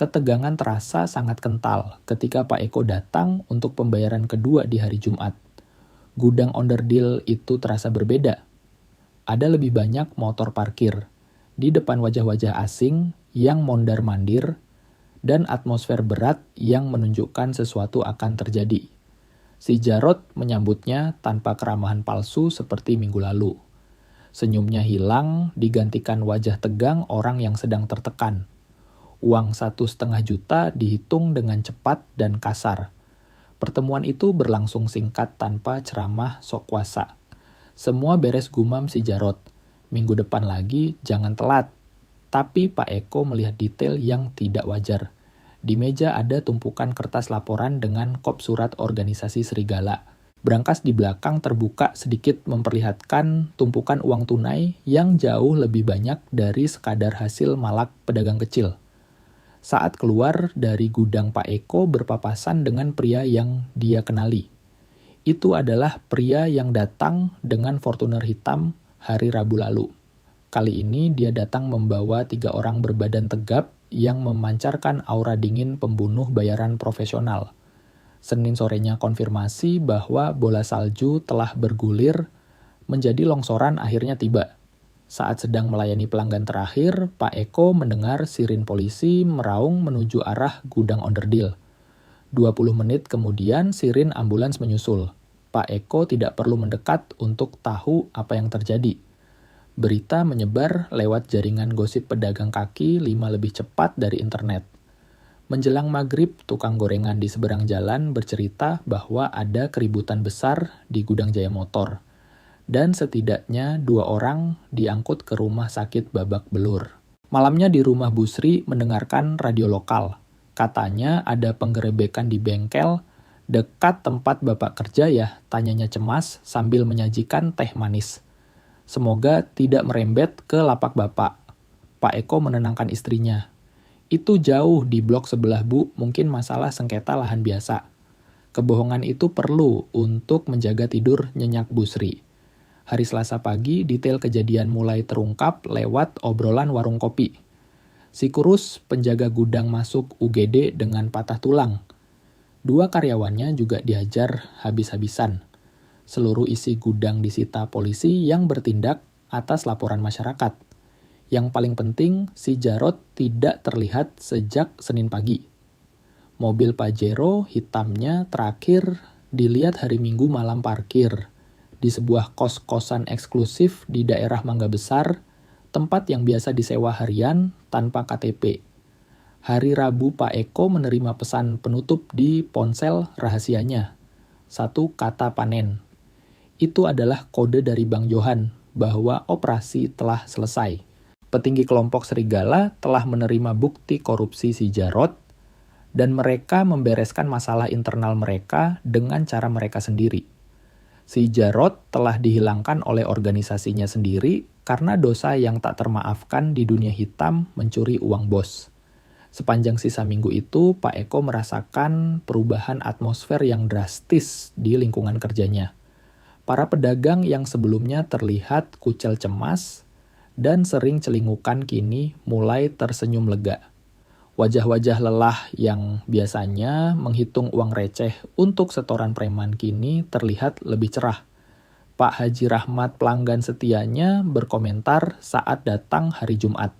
Ketegangan terasa sangat kental ketika Pak Eko datang untuk pembayaran kedua di hari Jumat. Gudang onderdil itu terasa berbeda. Ada lebih banyak motor parkir, di depan wajah-wajah asing yang mondar-mandir, dan atmosfer berat yang menunjukkan sesuatu akan terjadi. Si Jarod menyambutnya tanpa keramahan palsu seperti minggu lalu. Senyumnya hilang, digantikan wajah tegang orang yang sedang tertekan. Uang 1,5 juta dihitung dengan cepat dan kasar. Pertemuan itu berlangsung singkat tanpa ceramah sok kuasa. Semua beres, gumam si Jarod. "Minggu depan lagi, jangan telat." Tapi Pak Eko melihat detail yang tidak wajar. Di meja ada tumpukan kertas laporan dengan kop surat organisasi Serigala. Brankas di belakang terbuka sedikit memperlihatkan tumpukan uang tunai yang jauh lebih banyak dari sekadar hasil malak pedagang kecil. Saat keluar dari gudang Pak Eko berpapasan dengan pria yang dia kenali. Itu adalah pria yang datang dengan Fortuner hitam hari Rabu lalu. Kali ini dia datang membawa 3 orang berbadan tegap yang memancarkan aura dingin pembunuh bayaran profesional. Senin sorenya konfirmasi bahwa bola salju telah bergulir menjadi longsoran akhirnya tiba. Saat sedang melayani pelanggan terakhir, Pak Eko mendengar sirin polisi meraung menuju arah gudang onderdil. 20 menit kemudian sirin ambulans menyusul. Pak Eko tidak perlu mendekat untuk tahu apa yang terjadi. Berita menyebar lewat jaringan gosip pedagang kaki 5 lebih cepat dari internet. Menjelang maghrib, tukang gorengan di seberang jalan bercerita bahwa ada keributan besar di gudang Jaya Motor. Dan setidaknya 2 orang diangkut ke rumah sakit babak belur. Malamnya di rumah Bu Sri mendengarkan radio lokal. Katanya ada penggerebekan di bengkel dekat tempat Bapak kerja ya, tanyanya cemas sambil menyajikan teh manis. Semoga tidak merembet ke lapak Bapak. Pak Eko menenangkan istrinya. Itu jauh di blok sebelah Bu, mungkin masalah sengketa lahan biasa. Kebohongan itu perlu untuk menjaga tidur nyenyak Bu Sri. Hari Selasa pagi, detail kejadian mulai terungkap lewat obrolan warung kopi. Si Kurus, penjaga gudang masuk UGD dengan patah tulang. 2 karyawannya juga dihajar habis-habisan. Seluruh isi gudang disita polisi yang bertindak atas laporan masyarakat. Yang paling penting, si Jarot tidak terlihat sejak Senin pagi. Mobil Pajero hitamnya terakhir dilihat hari Minggu malam parkir di sebuah kos-kosan eksklusif di daerah Mangga Besar, tempat yang biasa disewa harian tanpa KTP. Hari Rabu Pak Eko menerima pesan penutup di ponsel rahasianya. 1 kata panen. Itu adalah kode dari Bang Johan bahwa operasi telah selesai. Petinggi kelompok Serigala telah menerima bukti korupsi si Jarot, dan mereka membereskan masalah internal mereka dengan cara mereka sendiri. Si Jarot telah dihilangkan oleh organisasinya sendiri karena dosa yang tak termaafkan di dunia hitam mencuri uang bos. Sepanjang sisa minggu itu, Pak Eko merasakan perubahan atmosfer yang drastis di lingkungan kerjanya. Para pedagang yang sebelumnya terlihat kucel cemas dan sering celingukan kini mulai tersenyum lega. Wajah-wajah lelah yang biasanya menghitung uang receh untuk setoran preman kini terlihat lebih cerah. Pak Haji Rahmat pelanggan setianya berkomentar saat datang hari Jumat.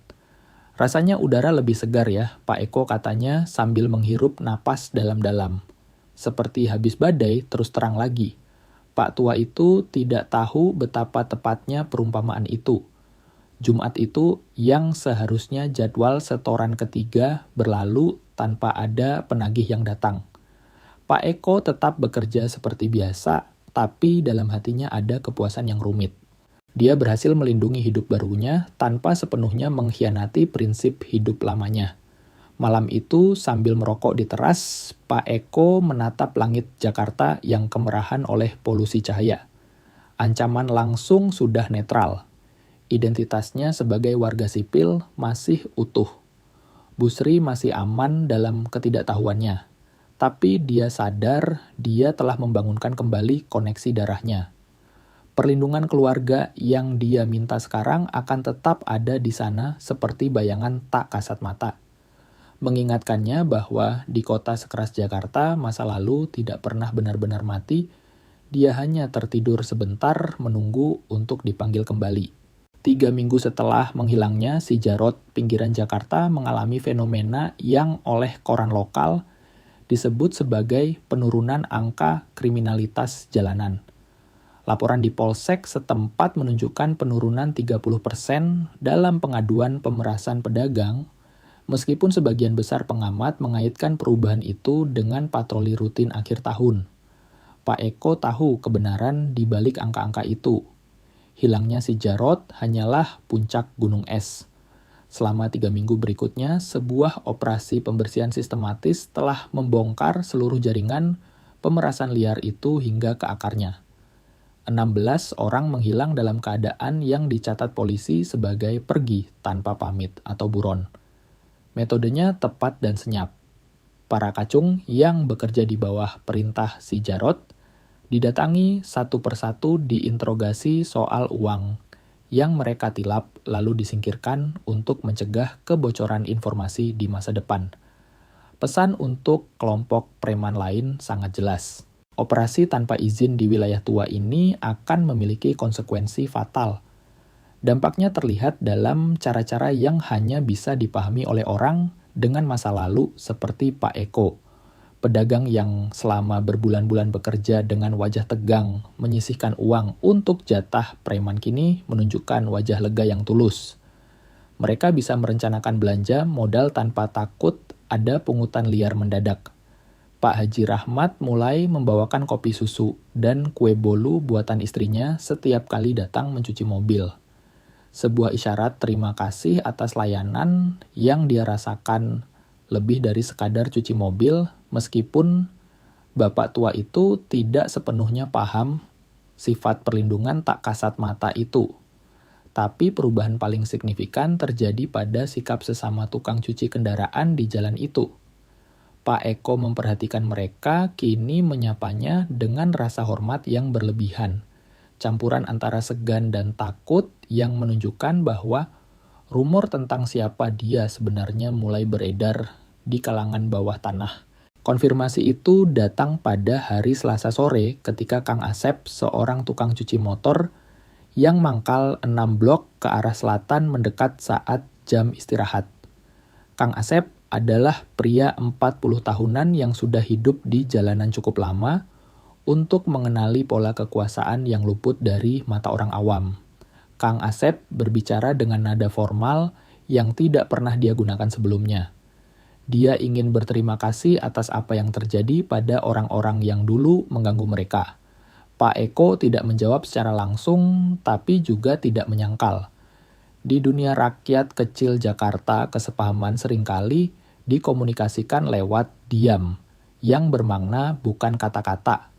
Rasanya udara lebih segar ya, Pak Eko katanya sambil menghirup napas dalam-dalam. Seperti habis badai terus terang lagi. Pak tua itu tidak tahu betapa tepatnya perumpamaan itu. Jumat itu yang seharusnya jadwal setoran ketiga berlalu tanpa ada penagih yang datang. Pak Eko tetap bekerja seperti biasa, tapi dalam hatinya ada kepuasan yang rumit. Dia berhasil melindungi hidup barunya tanpa sepenuhnya mengkhianati prinsip hidup lamanya. Malam itu sambil merokok di teras, Pak Eko menatap langit Jakarta yang kemerahan oleh polusi cahaya. Ancaman langsung sudah netral. Identitasnya sebagai warga sipil masih utuh. Bu Sri masih aman dalam ketidaktahuannya. Tapi dia sadar dia telah membangunkan kembali koneksi darahnya. Perlindungan keluarga yang dia minta sekarang akan tetap ada di sana seperti bayangan tak kasat mata. Mengingatkannya bahwa di kota sekeras Jakarta masa lalu tidak pernah benar-benar mati, dia hanya tertidur sebentar menunggu untuk dipanggil kembali. 3 minggu setelah menghilangnya, si Jarot pinggiran Jakarta mengalami fenomena yang oleh koran lokal disebut sebagai penurunan angka kriminalitas jalanan. Laporan di Polsek setempat menunjukkan penurunan 30% dalam pengaduan pemerasan pedagang, meskipun sebagian besar pengamat mengaitkan perubahan itu dengan patroli rutin akhir tahun. Pak Eko tahu kebenaran di balik angka-angka itu. Hilangnya si Jarot hanyalah puncak gunung es. Selama 3 minggu berikutnya, sebuah operasi pembersihan sistematis telah membongkar seluruh jaringan pemerasan liar itu hingga ke akarnya. 16 orang menghilang dalam keadaan yang dicatat polisi sebagai pergi tanpa pamit atau buron. Metodenya tepat dan senyap. Para kacung yang bekerja di bawah perintah si Jarod didatangi satu persatu diinterogasi soal uang yang mereka tilap lalu disingkirkan untuk mencegah kebocoran informasi di masa depan. Pesan untuk kelompok preman lain sangat jelas. Operasi tanpa izin di wilayah tua ini akan memiliki konsekuensi fatal. Dampaknya terlihat dalam cara-cara yang hanya bisa dipahami oleh orang dengan masa lalu seperti Pak Eko, pedagang yang selama berbulan-bulan bekerja dengan wajah tegang menyisihkan uang untuk jatah preman kini menunjukkan wajah lega yang tulus. Mereka bisa merencanakan belanja modal tanpa takut ada pungutan liar mendadak. Pak Haji Rahmat mulai membawakan kopi susu dan kue bolu buatan istrinya setiap kali datang mencuci mobil. Sebuah isyarat terima kasih atas layanan yang dia rasakan lebih dari sekadar cuci mobil, meskipun bapak tua itu tidak sepenuhnya paham sifat perlindungan tak kasat mata itu. Tapi perubahan paling signifikan terjadi pada sikap sesama tukang cuci kendaraan di jalan itu. Pak Eko memperhatikan mereka, kini menyapanya dengan rasa hormat yang berlebihan. Campuran antara segan dan takut yang menunjukkan bahwa rumor tentang siapa dia sebenarnya mulai beredar di kalangan bawah tanah. Konfirmasi itu datang pada hari Selasa sore ketika Kang Asep, seorang tukang cuci motor yang mangkal 6 blok ke arah selatan mendekat saat jam istirahat. Kang Asep adalah pria 40 tahunan yang sudah hidup di jalanan cukup lama untuk mengenali pola kekuasaan yang luput dari mata orang awam. Kang Asep berbicara dengan nada formal yang tidak pernah dia gunakan sebelumnya. Dia ingin berterima kasih atas apa yang terjadi pada orang-orang yang dulu mengganggu mereka. Pak Eko tidak menjawab secara langsung, tapi juga tidak menyangkal. Di dunia rakyat kecil Jakarta, kesepahaman seringkali dikomunikasikan lewat diam, yang bermakna bukan kata-kata.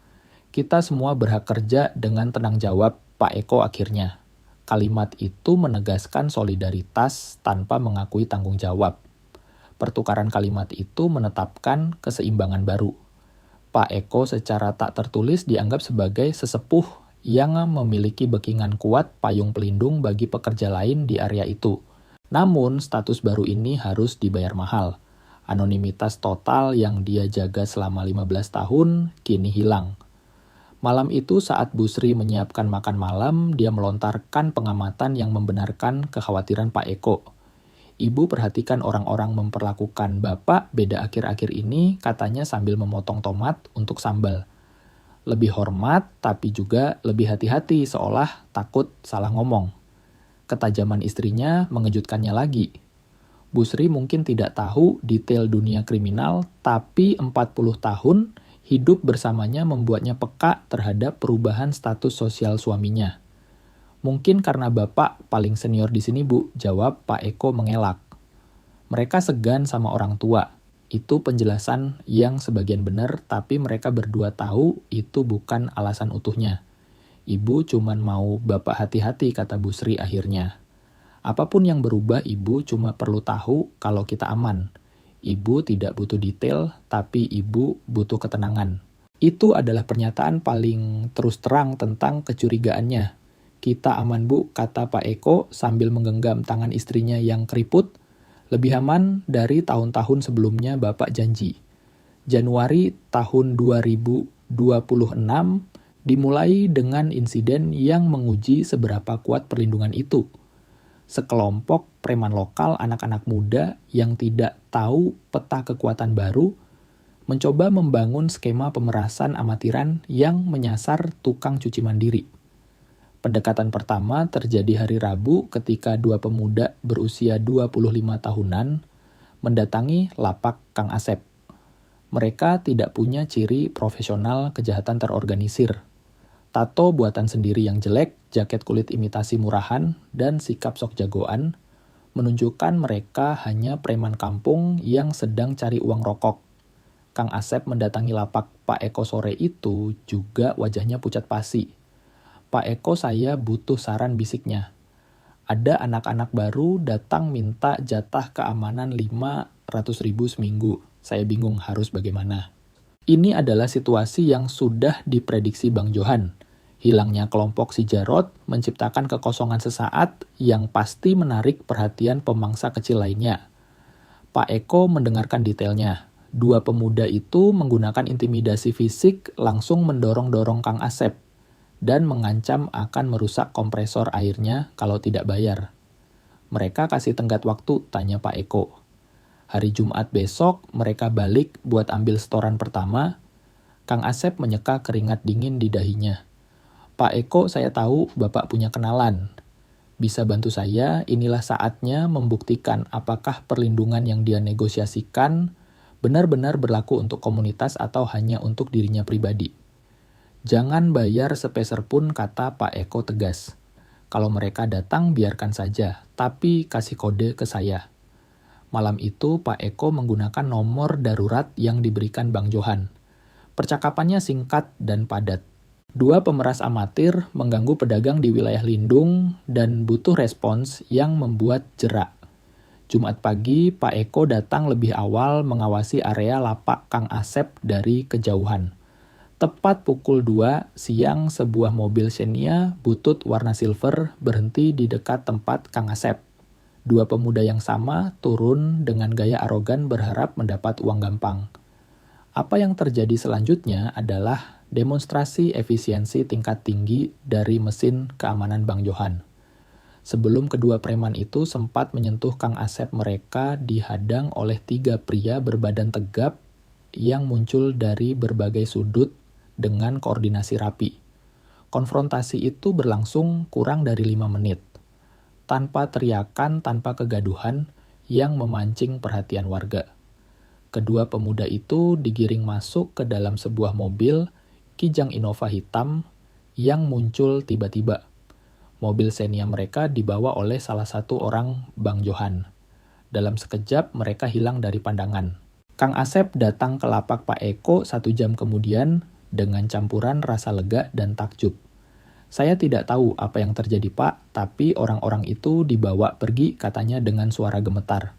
Kita semua berhak kerja dengan tenang jawab, Pak Eko akhirnya. Kalimat itu menegaskan solidaritas tanpa mengakui tanggung jawab. Pertukaran kalimat itu menetapkan keseimbangan baru. Pak Eko secara tak tertulis dianggap sebagai sesepuh yang memiliki backingan kuat payung pelindung bagi pekerja lain di area itu. Namun, status baru ini harus dibayar mahal. Anonimitas total yang dia jaga selama 15 tahun kini hilang. Malam itu saat Bu Sri menyiapkan makan malam, dia melontarkan pengamatan yang membenarkan kekhawatiran Pak Eko. Ibu perhatikan orang-orang memperlakukan Bapak beda akhir-akhir ini, katanya sambil memotong tomat untuk sambal. Lebih hormat, tapi juga lebih hati-hati seolah takut salah ngomong. Ketajaman istrinya mengejutkannya lagi. Bu Sri mungkin tidak tahu detail dunia kriminal, tapi 40 tahun hidup bersamanya membuatnya peka terhadap perubahan status sosial suaminya. Mungkin karena Bapak paling senior di sini, Bu, jawab Pak Eko mengelak. Mereka segan sama orang tua. Itu penjelasan yang sebagian benar, tapi mereka berdua tahu itu bukan alasan utuhnya. Ibu cuman mau Bapak hati-hati, kata Bu Sri akhirnya. Apapun yang berubah, Ibu cuma perlu tahu kalau kita aman. Ibu tidak butuh detail, tapi Ibu butuh ketenangan. Itu adalah pernyataan paling terus terang tentang kecurigaannya. Kita aman, Bu, kata Pak Eko sambil menggenggam tangan istrinya yang keriput. Lebih aman dari tahun-tahun sebelumnya Bapak janji. Januari tahun 2026 dimulai dengan insiden yang menguji seberapa kuat perlindungan itu. Sekelompok preman lokal anak-anak muda yang tidak tahu peta kekuatan baru mencoba membangun skema pemerasan amatiran yang menyasar tukang cuci mandiri. Pendekatan pertama terjadi hari Rabu ketika dua pemuda berusia 25 tahunan mendatangi lapak Kang Asep. Mereka tidak punya ciri profesional kejahatan terorganisir. Tato buatan sendiri yang jelek, jaket kulit imitasi murahan, dan sikap sok jagoan menunjukkan mereka hanya preman kampung yang sedang cari uang rokok. Kang Asep mendatangi lapak Pak Eko sore itu juga wajahnya pucat pasi. Pak Eko, saya butuh saran, bisiknya. Ada anak-anak baru datang minta jatah keamanan 500.000 seminggu. Saya bingung harus bagaimana. Ini adalah situasi yang sudah diprediksi Bang Johan. Hilangnya kelompok si Jarod menciptakan kekosongan sesaat yang pasti menarik perhatian pemangsa kecil lainnya. Pak Eko mendengarkan detailnya. Dua pemuda itu menggunakan intimidasi fisik langsung mendorong-dorong Kang Asep dan mengancam akan merusak kompresor airnya kalau tidak bayar. Mereka kasih tenggat waktu, tanya Pak Eko. Hari Jumat besok, mereka balik buat ambil setoran pertama. Kang Asep menyeka keringat dingin di dahinya. Pak Eko, saya tahu Bapak punya kenalan. Bisa bantu saya, inilah saatnya membuktikan apakah perlindungan yang dia negosiasikan benar-benar berlaku untuk komunitas atau hanya untuk dirinya pribadi. Jangan bayar sepeser pun, kata Pak Eko tegas. Kalau mereka datang, biarkan saja, tapi kasih kode ke saya. Malam itu, Pak Eko menggunakan nomor darurat yang diberikan Bang Johan. Percakapannya singkat dan padat. Dua pemeras amatir mengganggu pedagang di wilayah lindung dan butuh respons yang membuat jerak. Jumat pagi, Pak Eko datang lebih awal mengawasi area lapak Kang Asep dari kejauhan. Tepat pukul 2 siang, sebuah mobil Xenia butut warna silver berhenti di dekat tempat Kang Asep. Dua pemuda yang sama turun dengan gaya arogan berharap mendapat uang gampang. Apa yang terjadi selanjutnya adalah demonstrasi efisiensi tingkat tinggi dari mesin keamanan Bang Johan. Sebelum kedua preman itu sempat menyentuh Kang Asep, mereka dihadang oleh 3 pria berbadan tegap yang muncul dari berbagai sudut dengan koordinasi rapi. Konfrontasi itu berlangsung kurang dari 5 menit. Tanpa teriakan, tanpa kegaduhan yang memancing perhatian warga. Kedua pemuda itu digiring masuk ke dalam sebuah mobil Kijang Innova hitam yang muncul tiba-tiba. Mobil Xenia mereka dibawa oleh salah satu orang Bang Johan. Dalam sekejap mereka hilang dari pandangan. Kang Asep datang ke lapak Pak Eko 1 jam kemudian dengan campuran rasa lega dan takjub. Saya tidak tahu apa yang terjadi Pak, tapi orang-orang itu dibawa pergi, katanya dengan suara gemetar.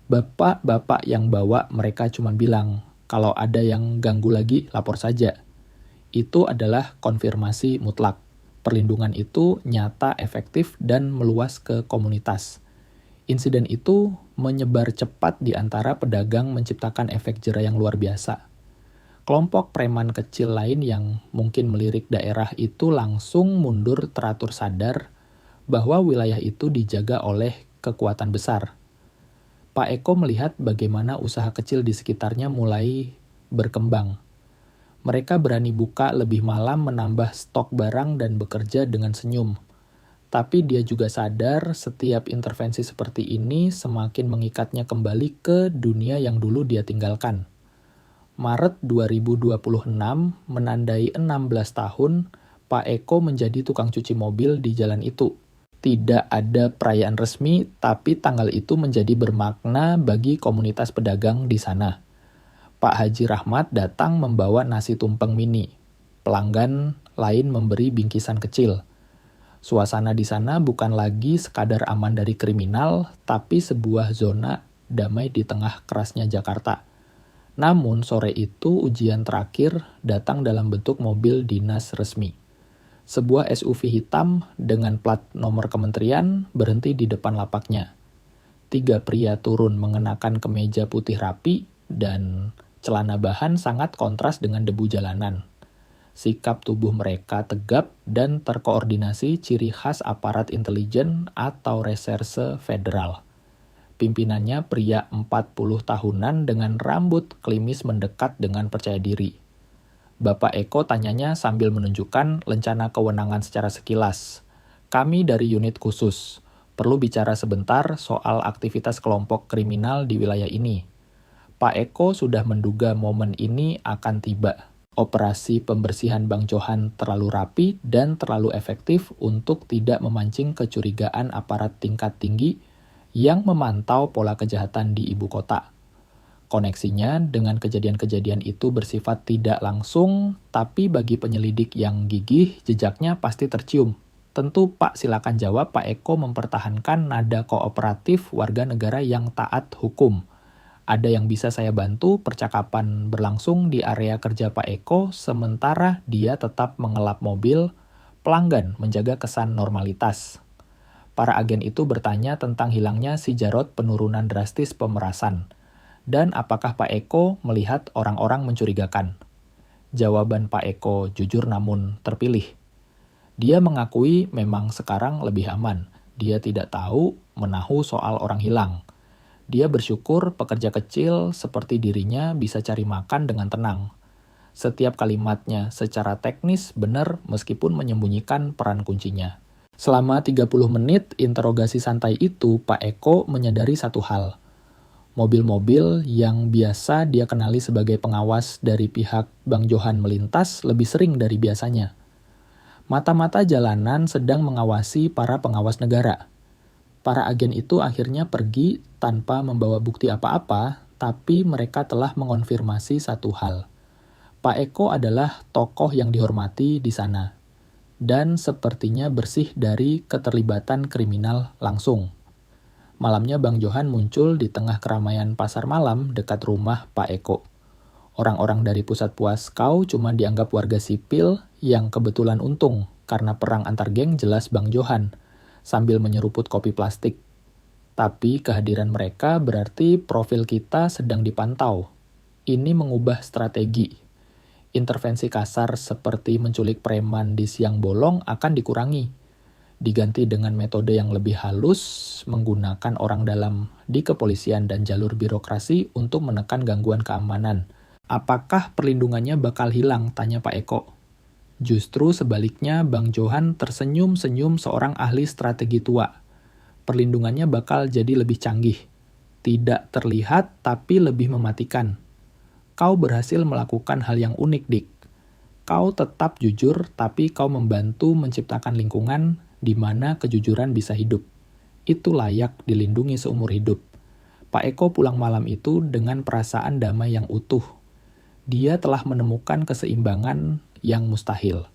Bapak-bapak yang bawa mereka cuma bilang, kalau ada yang ganggu lagi lapor saja. Itu adalah konfirmasi mutlak. Perlindungan itu nyata, efektif, dan meluas ke komunitas. Insiden itu menyebar cepat di antara pedagang, menciptakan efek jera yang luar biasa. Kelompok preman kecil lain yang mungkin melirik daerah itu langsung mundur teratur sadar bahwa wilayah itu dijaga oleh kekuatan besar. Pak Eko melihat bagaimana usaha kecil di sekitarnya mulai berkembang. Mereka berani buka lebih malam, menambah stok barang dan bekerja dengan senyum. Tapi dia juga sadar setiap intervensi seperti ini semakin mengikatnya kembali ke dunia yang dulu dia tinggalkan. Maret 2026 menandai 16 tahun Pak Eko menjadi tukang cuci mobil di jalan itu. Tidak ada perayaan resmi, tapi tanggal itu menjadi bermakna bagi komunitas pedagang di sana. Pak Haji Rahmat datang membawa nasi tumpeng mini. Pelanggan lain memberi bingkisan kecil. Suasana di sana bukan lagi sekadar aman dari kriminal, tapi sebuah zona damai di tengah kerasnya Jakarta. Namun sore itu ujian terakhir datang dalam bentuk mobil dinas resmi. Sebuah SUV hitam dengan plat nomor kementerian berhenti di depan lapaknya. 3 pria turun mengenakan kemeja putih rapi dan celana bahan sangat kontras dengan debu jalanan. Sikap tubuh mereka tegap dan terkoordinasi, ciri khas aparat intelijen atau reserse federal. Pimpinannya pria 40 tahunan dengan rambut klimis mendekat dengan percaya diri. Bapak Eko tanyanya sambil menunjukkan lencana kewenangan secara sekilas. Kami dari unit khusus, perlu bicara sebentar soal aktivitas kelompok kriminal di wilayah ini. Pak Eko sudah menduga momen ini akan tiba. Operasi pembersihan Bang Johan terlalu rapi dan terlalu efektif untuk tidak memancing kecurigaan aparat tingkat tinggi yang memantau pola kejahatan di ibu kota. Koneksinya dengan kejadian-kejadian itu bersifat tidak langsung, tapi bagi penyelidik yang gigih, jejaknya pasti tercium. Tentu Pak silakan jawab, Pak Eko mempertahankan nada kooperatif warga negara yang taat hukum. Ada yang bisa saya bantu, percakapan berlangsung di area kerja Pak Eko, sementara dia tetap mengelap mobil, pelanggan menjaga kesan normalitas. Para agen itu bertanya tentang hilangnya si Jarod penurunan drastis pemerasan. Dan apakah Pak Eko melihat orang-orang mencurigakan? Jawaban Pak Eko jujur namun terpilih. Dia mengakui memang sekarang lebih aman. Dia tidak tahu menahu soal orang hilang. Dia bersyukur pekerja kecil seperti dirinya bisa cari makan dengan tenang. Setiap kalimatnya secara teknis benar meskipun menyembunyikan peran kuncinya. Selama 30 menit interogasi santai itu, Pak Eko menyadari satu hal. Mobil-mobil yang biasa dia kenali sebagai pengawas dari pihak Bang Johan melintas lebih sering dari biasanya. Mata-mata jalanan sedang mengawasi para pengawas negara. Para agen itu akhirnya pergi tanpa membawa bukti apa-apa, tapi mereka telah mengonfirmasi satu hal. Pak Eko adalah tokoh yang dihormati di sana, dan sepertinya bersih dari keterlibatan kriminal langsung. Malamnya Bang Johan muncul di tengah keramaian pasar malam dekat rumah Pak Eko. Orang-orang dari pusat Puaskau cuma dianggap warga sipil yang kebetulan untung karena perang antar geng jelas Bang Johan, sambil menyeruput kopi plastik. Tapi kehadiran mereka berarti profil kita sedang dipantau. Ini mengubah strategi. Intervensi kasar seperti menculik preman di siang bolong akan dikurangi. Diganti dengan metode yang lebih halus, menggunakan orang dalam di kepolisian dan jalur birokrasi untuk menekan gangguan keamanan. Apakah perlindungannya bakal hilang? Tanya Pak Eko. Justru sebaliknya, Bang Johan tersenyum-senyum seorang ahli strategi tua. Perlindungannya bakal jadi lebih canggih. Tidak terlihat, tapi lebih mematikan. Kau berhasil melakukan hal yang unik, Dik. Kau tetap jujur, tapi kau membantu menciptakan lingkungan di mana kejujuran bisa hidup. Itu layak dilindungi seumur hidup. Pak Eko pulang malam itu dengan perasaan damai yang utuh. Dia telah menemukan keseimbangan yang mustahil.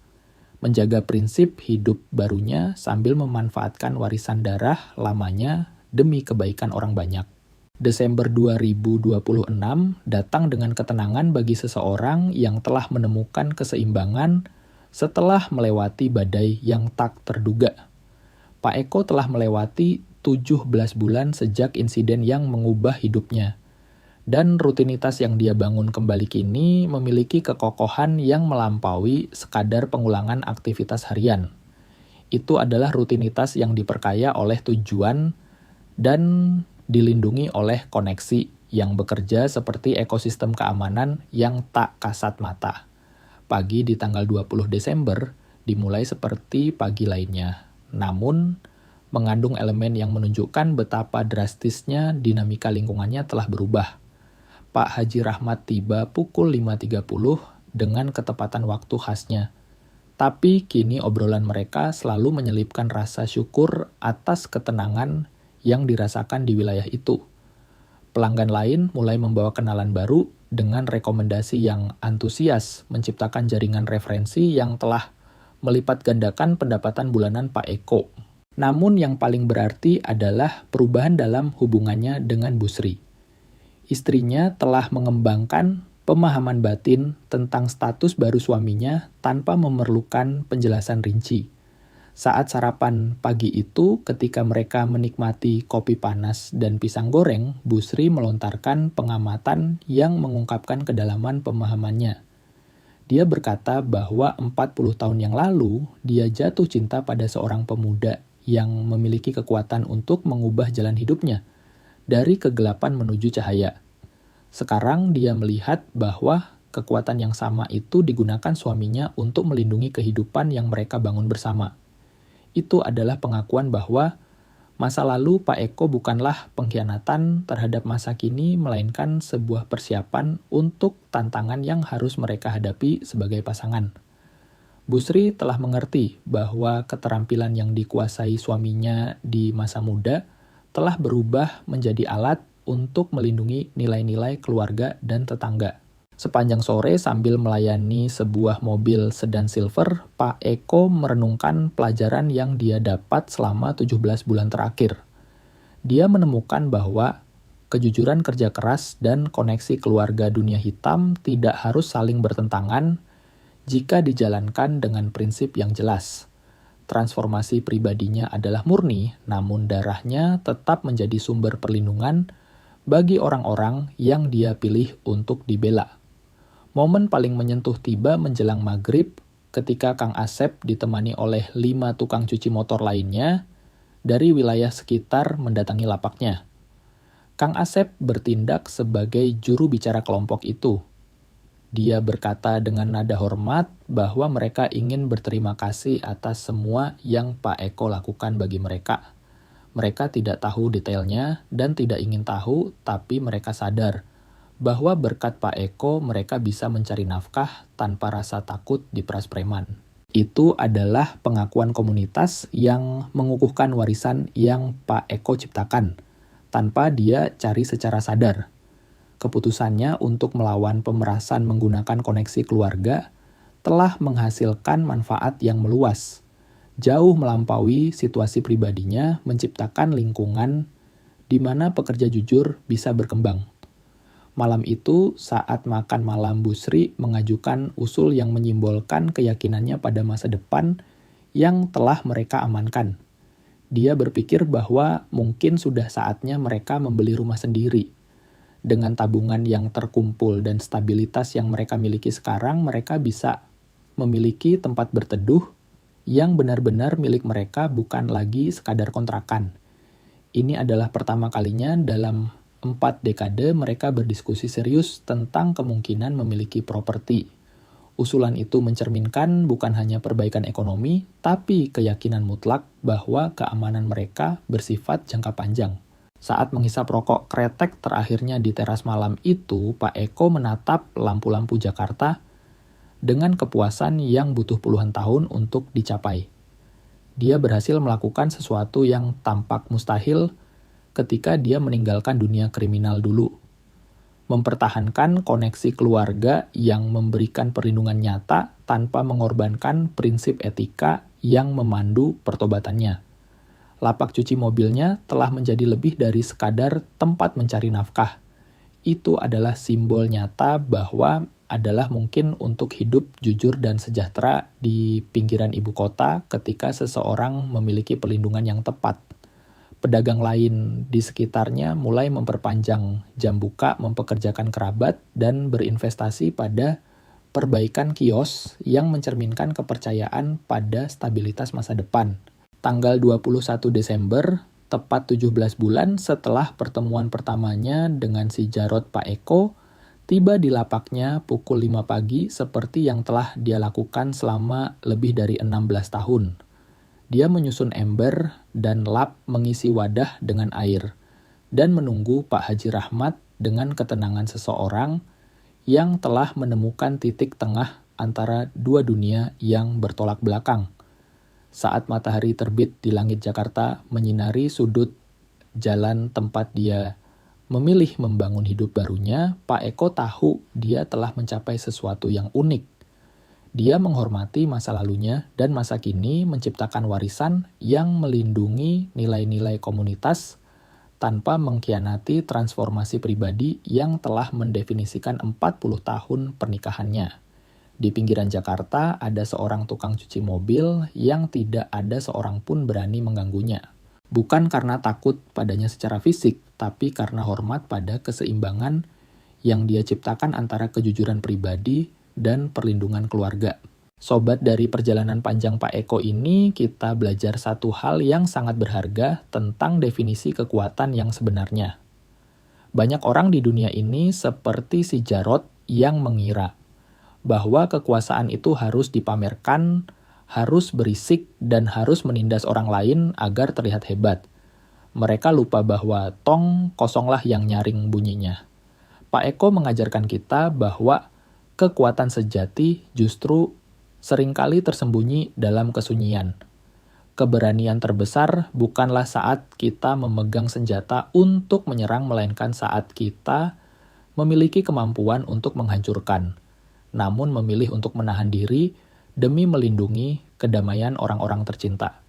Menjaga prinsip hidup barunya sambil memanfaatkan warisan darah lamanya demi kebaikan orang banyak. Desember 2026 datang dengan ketenangan bagi seseorang yang telah menemukan keseimbangan setelah melewati badai yang tak terduga. Pak Eko telah melewati 17 bulan sejak insiden yang mengubah hidupnya. Dan rutinitas yang dia bangun kembali kini memiliki kekokohan yang melampaui sekadar pengulangan aktivitas harian. Itu adalah rutinitas yang diperkaya oleh tujuan dan dilindungi oleh koneksi yang bekerja seperti ekosistem keamanan yang tak kasat mata. Pagi di tanggal 20 Desember dimulai seperti pagi lainnya, namun mengandung elemen yang menunjukkan betapa drastisnya dinamika lingkungannya telah berubah. Pak Haji Rahmat tiba pukul 5.30 dengan ketepatan waktu khasnya. Tapi kini obrolan mereka selalu menyelipkan rasa syukur atas ketenangan yang dirasakan di wilayah itu. Pelanggan lain mulai membawa kenalan baru dengan rekomendasi yang antusias menciptakan jaringan referensi yang telah melipat gandakan pendapatan bulanan Pak Eko. Namun yang paling berarti adalah perubahan dalam hubungannya dengan Bu Sri. Istrinya telah mengembangkan pemahaman batin tentang status baru suaminya tanpa memerlukan penjelasan rinci. Saat sarapan pagi itu, ketika mereka menikmati kopi panas dan pisang goreng, Bu Sri melontarkan pengamatan yang mengungkapkan kedalaman pemahamannya. Dia berkata bahwa 40 tahun yang lalu, dia jatuh cinta pada seorang pemuda yang memiliki kekuatan untuk mengubah jalan hidupnya dari kegelapan menuju cahaya. Sekarang dia melihat bahwa kekuatan yang sama itu digunakan suaminya untuk melindungi kehidupan yang mereka bangun bersama. Itu adalah pengakuan bahwa masa lalu Pak Eko bukanlah pengkhianatan terhadap masa kini, melainkan sebuah persiapan untuk tantangan yang harus mereka hadapi sebagai pasangan. Bu Sri telah mengerti bahwa keterampilan yang dikuasai suaminya di masa muda telah berubah menjadi alat untuk melindungi nilai-nilai keluarga dan tetangga. Sepanjang sore sambil melayani sebuah mobil sedan silver, Pak Eko merenungkan pelajaran yang dia dapat selama 17 bulan terakhir. Dia menemukan bahwa kejujuran kerja keras dan koneksi keluarga dunia hitam tidak harus saling bertentangan jika dijalankan dengan prinsip yang jelas. Transformasi pribadinya adalah murni, namun darahnya tetap menjadi sumber perlindungan bagi orang-orang yang dia pilih untuk dibela. Momen paling menyentuh tiba menjelang maghrib ketika Kang Asep ditemani oleh 5 tukang cuci motor lainnya dari wilayah sekitar mendatangi lapaknya. Kang Asep bertindak sebagai juru bicara kelompok itu. Dia berkata dengan nada hormat bahwa mereka ingin berterima kasih atas semua yang Pak Eko lakukan bagi mereka. Mereka tidak tahu detailnya dan tidak ingin tahu, tapi mereka sadar bahwa berkat Pak Eko mereka bisa mencari nafkah tanpa rasa takut diperas preman. Itu adalah pengakuan komunitas yang mengukuhkan warisan yang Pak Eko ciptakan, tanpa dia cari secara sadar. Keputusannya untuk melawan pemerasan menggunakan koneksi keluarga telah menghasilkan manfaat yang meluas, jauh melampaui situasi pribadinya menciptakan lingkungan di mana pekerja jujur bisa berkembang. Malam itu, saat makan malam, Bu Sri mengajukan usul yang menyimbolkan keyakinannya pada masa depan yang telah mereka amankan. Dia berpikir bahwa mungkin sudah saatnya mereka membeli rumah sendiri. Dengan tabungan yang terkumpul dan stabilitas yang mereka miliki sekarang, mereka bisa memiliki tempat berteduh yang benar-benar milik mereka, bukan lagi sekadar kontrakan. Ini adalah pertama kalinya dalam 4 dekade mereka berdiskusi serius tentang kemungkinan memiliki properti. Usulan itu mencerminkan bukan hanya perbaikan ekonomi, tapi keyakinan mutlak bahwa keamanan mereka bersifat jangka panjang. Saat menghisap rokok kretek terakhirnya di teras malam itu, Pak Eko menatap lampu-lampu Jakarta dengan kepuasan yang butuh puluhan tahun untuk dicapai. Dia berhasil melakukan sesuatu yang tampak mustahil ketika dia meninggalkan dunia kriminal dulu. Mempertahankan koneksi keluarga yang memberikan perlindungan nyata tanpa mengorbankan prinsip etika yang memandu pertobatannya. Lapak cuci mobilnya telah menjadi lebih dari sekadar tempat mencari nafkah. Itu adalah simbol nyata bahwa adalah mungkin untuk hidup jujur dan sejahtera di pinggiran ibu kota ketika seseorang memiliki perlindungan yang tepat. Pedagang lain di sekitarnya mulai memperpanjang jam buka, mempekerjakan kerabat, dan berinvestasi pada perbaikan kios yang mencerminkan kepercayaan pada stabilitas masa depan. Tanggal 21 Desember, tepat 17 bulan setelah pertemuan pertamanya dengan si Jarod Pak Eko, tiba di lapaknya pukul 5 pagi seperti yang telah dia lakukan selama lebih dari 16 tahun. Dia menyusun ember dan lap mengisi wadah dengan air, dan menunggu Pak Haji Rahmat dengan ketenangan seseorang yang telah menemukan titik tengah antara dua dunia yang bertolak belakang. Saat matahari terbit di langit Jakarta menyinari sudut jalan tempat dia memilih membangun hidup barunya, Pak Eko tahu dia telah mencapai sesuatu yang unik. Dia menghormati masa lalunya dan masa kini menciptakan warisan yang melindungi nilai-nilai komunitas tanpa mengkhianati transformasi pribadi yang telah mendefinisikan 40 tahun pernikahannya. Di pinggiran Jakarta ada seorang tukang cuci mobil yang tidak ada seorang pun berani mengganggunya. Bukan karena takut padanya secara fisik, tapi karena hormat pada keseimbangan yang dia ciptakan antara kejujuran pribadi dan perlindungan keluarga. Sobat, dari perjalanan panjang Pak Eko ini, kita belajar satu hal yang sangat berharga tentang definisi kekuatan yang sebenarnya. Banyak orang di dunia ini seperti si Jarod yang mengira bahwa kekuasaan itu harus dipamerkan, harus berisik, dan harus menindas orang lain agar terlihat hebat. Mereka lupa bahwa tong kosonglah yang nyaring bunyinya. Pak Eko mengajarkan kita bahwa kekuatan sejati justru seringkali tersembunyi dalam kesunyian. Keberanian terbesar bukanlah saat kita memegang senjata untuk menyerang, melainkan saat kita memiliki kemampuan untuk menghancurkan, namun memilih untuk menahan diri demi melindungi kedamaian orang-orang tercinta.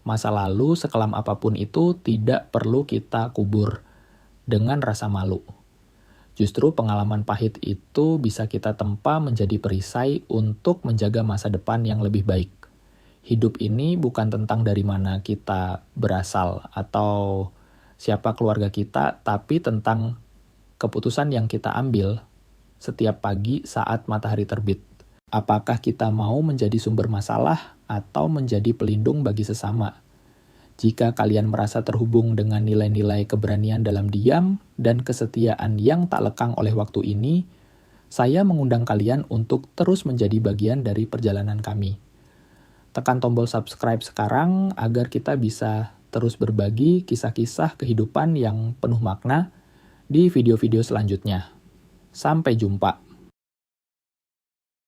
Masa lalu, sekelam apapun itu, tidak perlu kita kubur dengan rasa malu. Justru pengalaman pahit itu bisa kita tempa menjadi perisai untuk menjaga masa depan yang lebih baik. Hidup ini bukan tentang dari mana kita berasal atau siapa keluarga kita, tapi tentang keputusan yang kita ambil setiap pagi saat matahari terbit. Apakah kita mau menjadi sumber masalah atau menjadi pelindung bagi sesama? Jika kalian merasa terhubung dengan nilai-nilai keberanian dalam diam dan kesetiaan yang tak lekang oleh waktu ini, saya mengundang kalian untuk terus menjadi bagian dari perjalanan kami. Tekan tombol subscribe sekarang agar kita bisa terus berbagi kisah-kisah kehidupan yang penuh makna di video-video selanjutnya. Sampai jumpa.